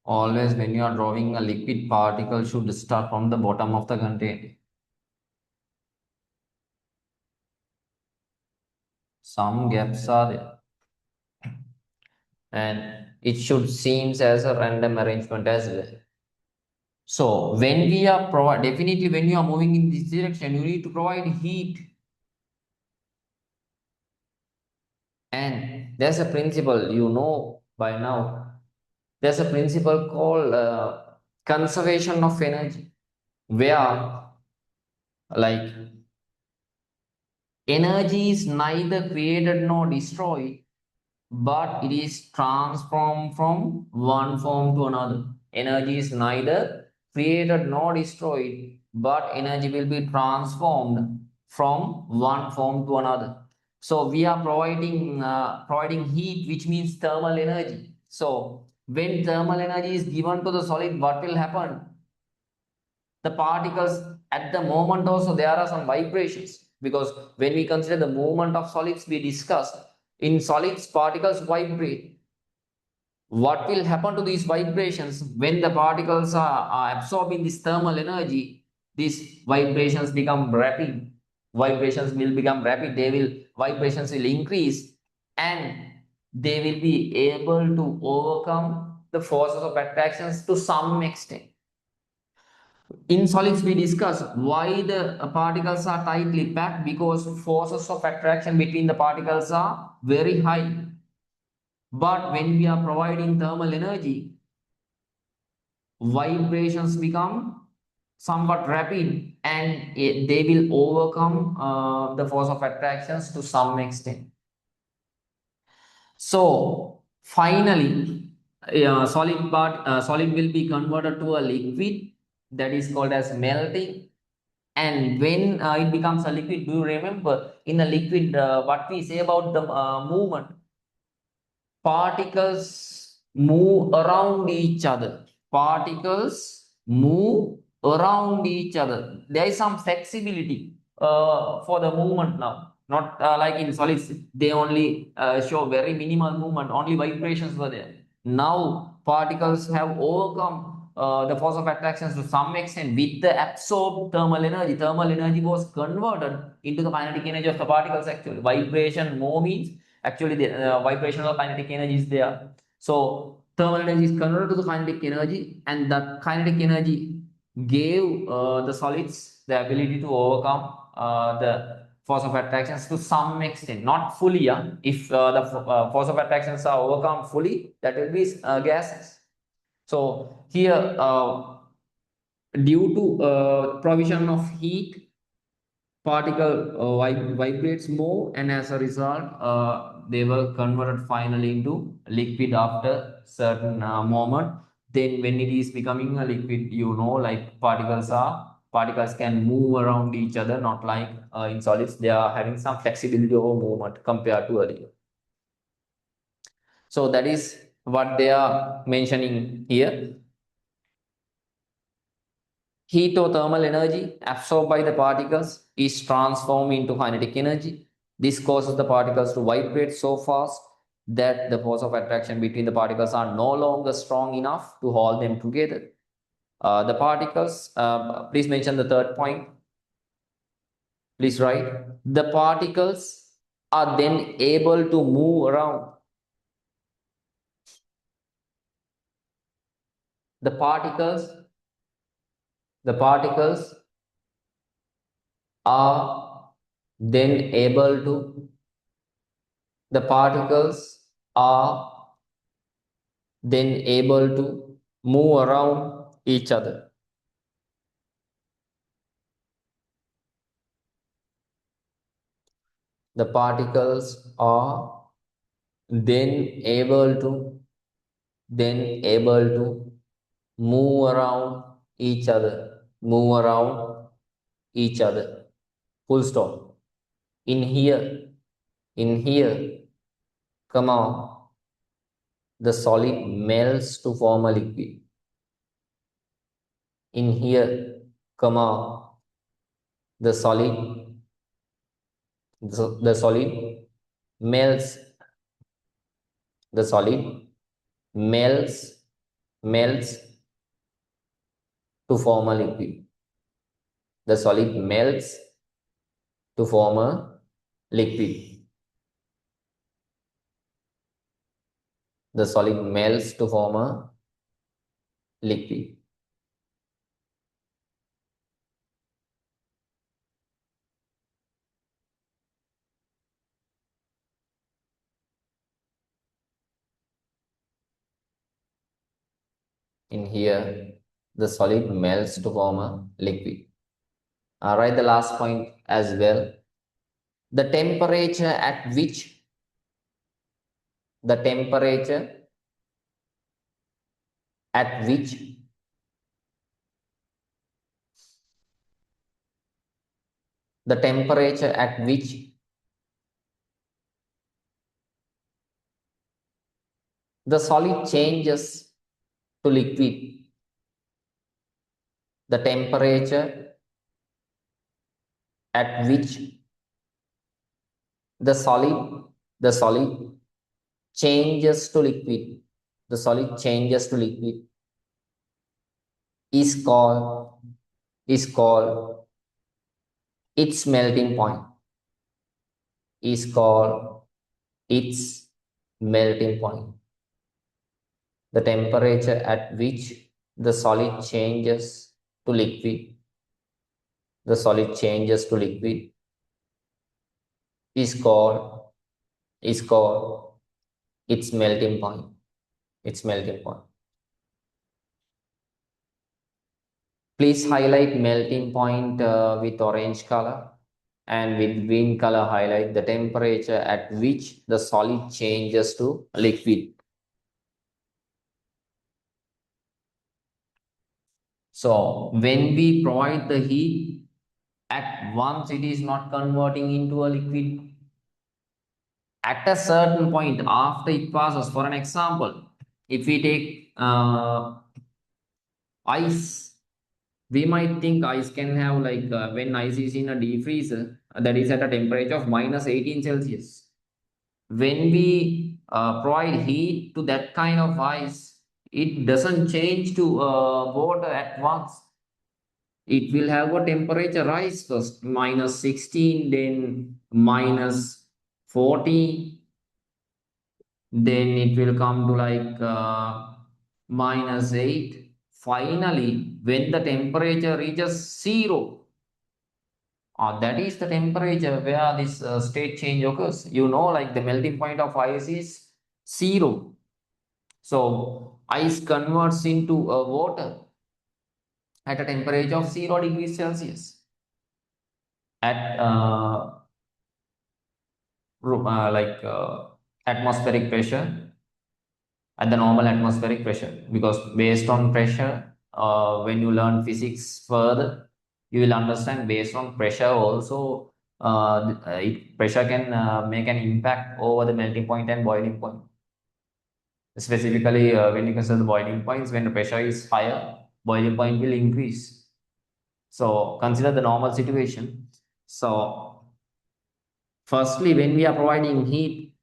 Always when you are drawing a liquid, particle should start from the bottom of the container. Some gaps are there, and it should seems as a random arrangement as well. So when we are provide, definitely when you are moving in this direction, you need to provide heat. And there's a principle, you know by now, there's a principle called conservation of energy, where like energy is neither created nor destroyed, but it is transformed from one form to another. Energy is neither created nor destroyed, but energy will be transformed from one form to another. So we are providing heat, which means thermal energy. So when thermal energy is given to the solid, what will happen? The particles at the moment also there are some vibrations, because when we consider the movement of solids we discussed, in solids particles vibrate. What will happen to these vibrations when the particles are absorbing this thermal energy? These vibrations become rapid. Vibrations will become rapid. They will vibrations will increase, and they will be able to overcome the forces of attractions to some extent. In solids, we discuss why the particles are tightly packed, because forces of attraction between the particles are very high. But when we are providing thermal energy, vibrations become somewhat rapid, and they will overcome the force of attractions to some extent. So finally, solid will be converted to a liquid, that is called as melting. And when it becomes a liquid, do you remember in a liquid what we say about the movement? Particles move around each other. Particles move around each other. There is some flexibility for the movement now. Not like in solids, they only show very minimal movement, only vibrations were there. Now particles have overcome the force of attractions to some extent with the absorbed thermal energy. Thermal energy was converted into the kinetic energy of the particles actually. Vibration more means actually the vibrational kinetic energy is there. So thermal energy is converted to the kinetic energy, and that kinetic energy gave the solids the ability to overcome the force of attractions to some extent, not fully. Yeah? If the force of attractions are overcome fully, that will be gases. So here, due to provision of heat, particle vibrates more, and as a result they were converted finally into liquid after certain moment. Then when it is becoming a liquid, you know, like particles are particles can move around each other, not like in solids. They are having some flexibility over movement compared to earlier. So that is what they are mentioning here. Heat or thermal energy absorbed by the particles is transformed into kinetic energy. This causes the particles to vibrate so fast that the force of attraction between the particles are no longer strong enough to hold them together. The particles, please mention the third point. Please write. The particles are then able to move around. The particles, the particles are then able to, the particles are then able to move around each other. The particles are then able to move around each other, move around each other. Full stop. In here, comma, the solid melts to form a liquid. In here, comma, the solid the solid melts the solid melts to form a liquid. The solid melts to form a liquid. The solid melts to form a liquid. In here, the solid melts to form a liquid. Write the last point as well. The temperature at which the temperature at which the temperature at which the solid changes to liquid. The temperature at which the solid changes to liquid. The solid changes to liquid is called its melting point. Is called its melting point. The temperature at which the solid changes to liquid, the solid changes to liquid is called its melting point. Its melting point. Please highlight melting point with orange color, and with green color highlight the temperature at which the solid changes to liquid. So when we provide the heat, at once it is not converting into a liquid. At a certain point after it passes, for an example, if we take ice, we might think ice can have like when ice is in a deep freezer, that is at a temperature of minus 18 Celsius. When we provide heat to that kind of ice, it doesn't change to water at once. It will have a temperature rise first, minus 16, then minus 40, then it will come to like minus 8. Finally, when the temperature reaches 0, that is the temperature where this state change occurs. You know, like the melting point of ice is 0. So ice converts into water at a temperature of 0 degrees Celsius. At atmospheric pressure, at the normal atmospheric pressure, because based on pressure, when you learn physics further, you will understand based on pressure also, pressure can make an impact over the melting point and boiling point. Specifically, when you consider the boiling points, when the pressure is higher, boiling point will increase. So consider the normal situation. So firstly, when we are providing heat,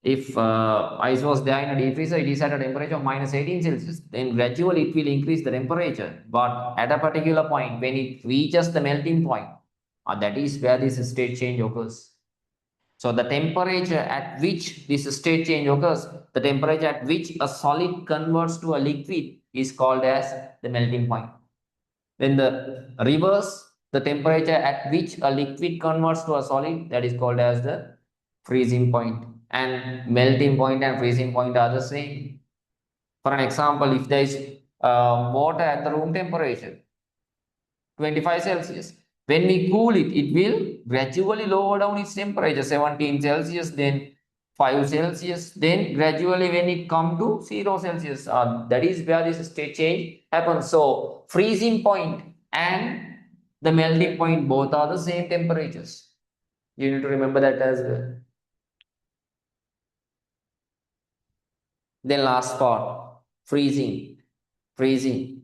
if ice was there in a deep freezer, it is at a temperature of minus 18 Celsius. Then gradually it will increase the temperature. But at a particular point, when it reaches the melting point, that is where this state change occurs. So the temperature at which this state change occurs, the temperature at which a solid converts to a liquid is called as the melting point. Then the reverse, the temperature at which a liquid converts to a solid, that is called as the freezing point. And melting point and freezing point are the same. For an example, if there is water at the room temperature, 25 Celsius. When we cool it, it will gradually lower down its temperature, 17 Celsius, then 5 Celsius, then gradually when it come to 0 Celsius, that is where this state change happens. So freezing point and the melting point both are the same temperatures. You need to remember that as well. Then last part, freezing. Freezing.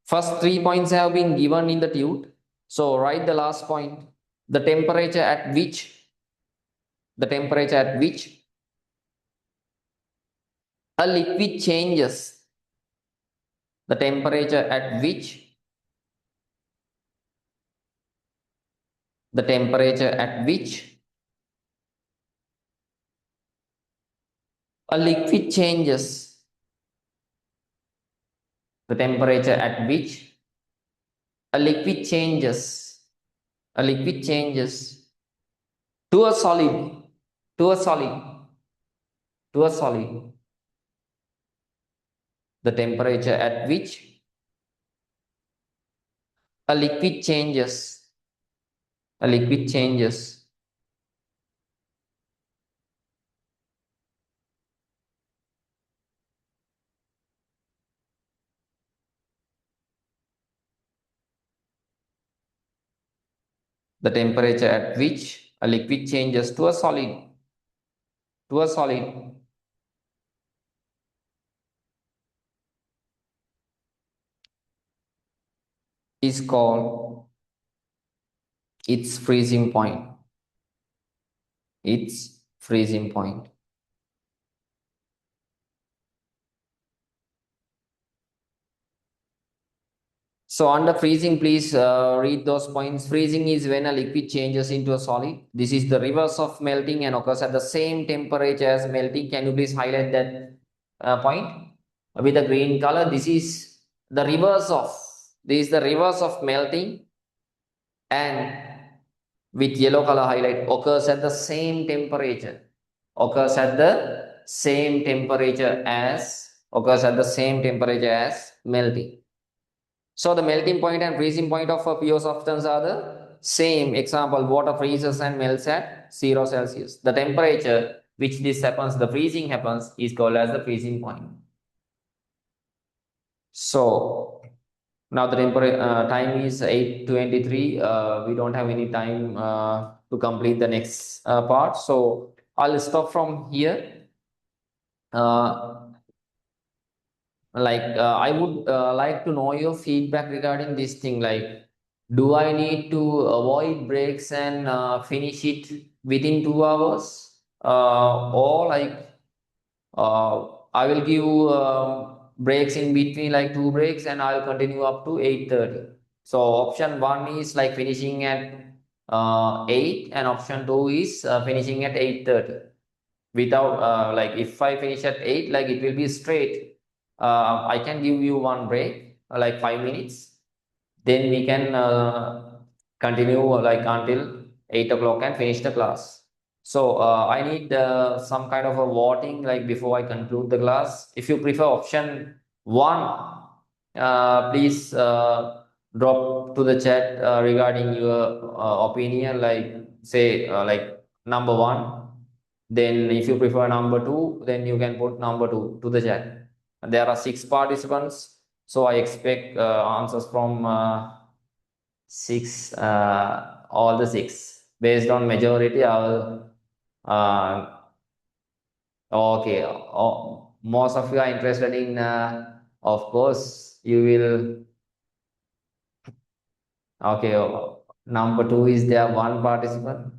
First 3 points have been given in the tube. So write the last point. The temperature at which a liquid changes. The temperature at which a liquid changes. The temperature at which a liquid changes. A liquid changes to a solid. To a solid. To a solid. The temperature at which a liquid changes. A liquid changes. The temperature at which a liquid changes to a solid. To a solid. Is called its freezing point. Its freezing point. So under freezing, please read those points. Freezing is when a liquid changes into a solid. This is the reverse of melting and occurs at the same temperature as melting. Can you please highlight that point with the green color? This is the reverse of. This is the reverse of melting, and with yellow color highlight occurs at the same temperature. Occurs at the same temperature as melting. So the melting point and freezing point of a pure substance are the same. Example, water freezes and melts at 0 Celsius. The temperature which this happens, the freezing happens, is called as the freezing point. So now the time is 8:23. We don't have any time to complete the next part. So I'll stop from here. I would like to know your feedback regarding this thing. Like, do I need to avoid breaks and finish it within 2 hours, or I will give breaks in between, like 2 breaks, and I'll continue up to 8:30. So option 1 is like finishing at 8, and option 2 is finishing at 8:30. Without like if I finish at 8, like it will be straight. I can give you one break, like 5 minutes. Then we can continue like until 8 o'clock and finish the class. So I need some kind of a voting like before I conclude the class. If you prefer option 1, please drop to the chat regarding your opinion, like say like number 1. Then if you prefer number 2, then you can put number 2 to the chat. There are 6 participants, so I expect answers from 6, all the 6. Based on majority, I will. Okay, most of you are interested in. Of course, you will. Okay, number 2 is there one participant.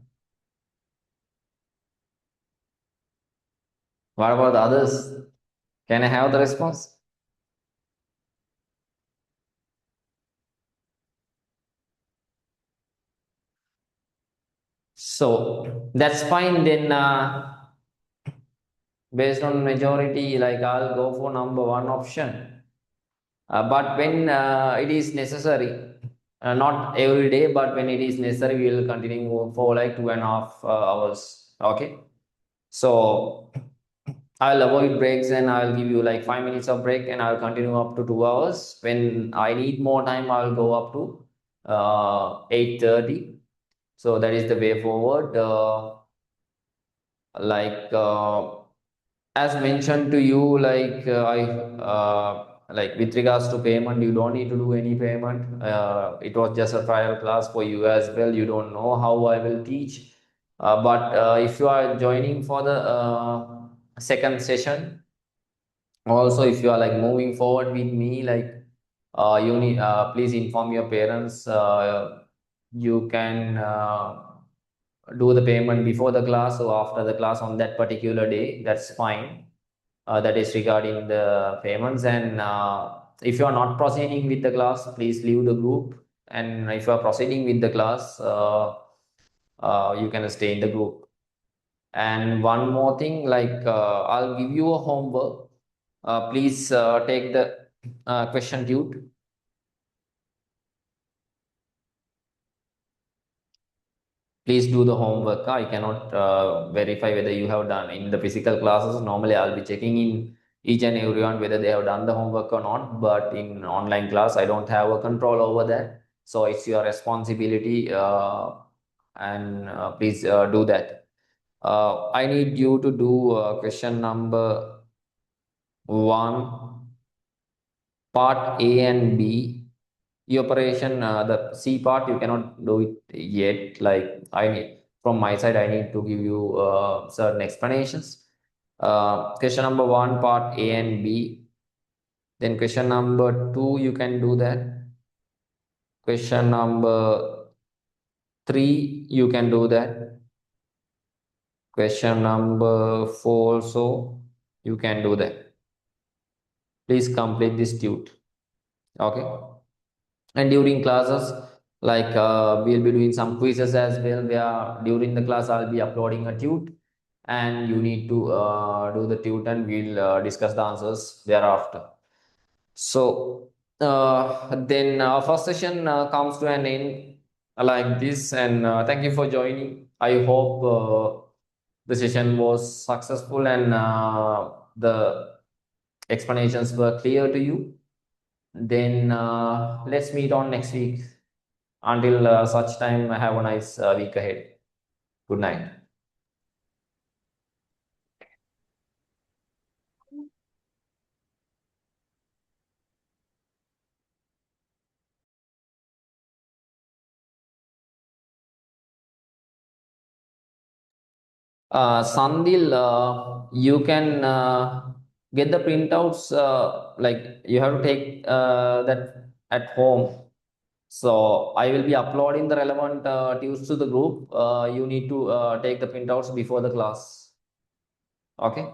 What about the others? Can I have the response? So that's fine then. Based on majority, like I'll go for number 1 option. But when it is necessary, not every day, but when it is necessary, we will continue for like 2.5 hours. Okay. So I'll avoid breaks and I'll give you like 5 minutes of break and I'll continue up to 2 hours. When I need more time, I'll go up to 8:30. So that is the way forward. Like as mentioned to you, like I like with regards to payment, you don't need to do any payment. It was just a trial class for you as well. You don't know how I will teach. But if you are joining for the second session, also if you are like moving forward with me, like you need please inform your parents. You can do the payment before the class or after the class on that particular day. That's fine. That is regarding the payments. And if you are not proceeding with the class, please leave the group. And if you are proceeding with the class, you can stay in the group. And one more thing, like I'll give you a homework. Please take the question tute. Please do the homework. I cannot verify whether you have done in the physical classes. Normally, I'll be checking in each and everyone whether they have done the homework or not. But in online class, I don't have a control over that. So it's your responsibility, and please do that. I need you to do question number 1, part A and B. The operation, the C part, you cannot do it yet. Like I need, from my side, I need to give you certain explanations. Question number 1, part A and B. Then question number 2, you can do that. Question number 3, you can do that. Question number 4 also, you can do that. Please complete this tute. Okay. And during classes, like we'll be doing some quizzes as well, where during the class I'll be uploading a tute and you need to do the tute and we'll discuss the answers thereafter. So then our first session comes to an end like this. And thank you for joining. I hope the session was successful and the explanations were clear to you. Then let's meet on next week. Until such time, have a nice week ahead. Good night. Sandil, you can get the printouts. Like you have to take that at home. So I will be uploading the relevant tunes to the group. You need to take the printouts before the class. Okay.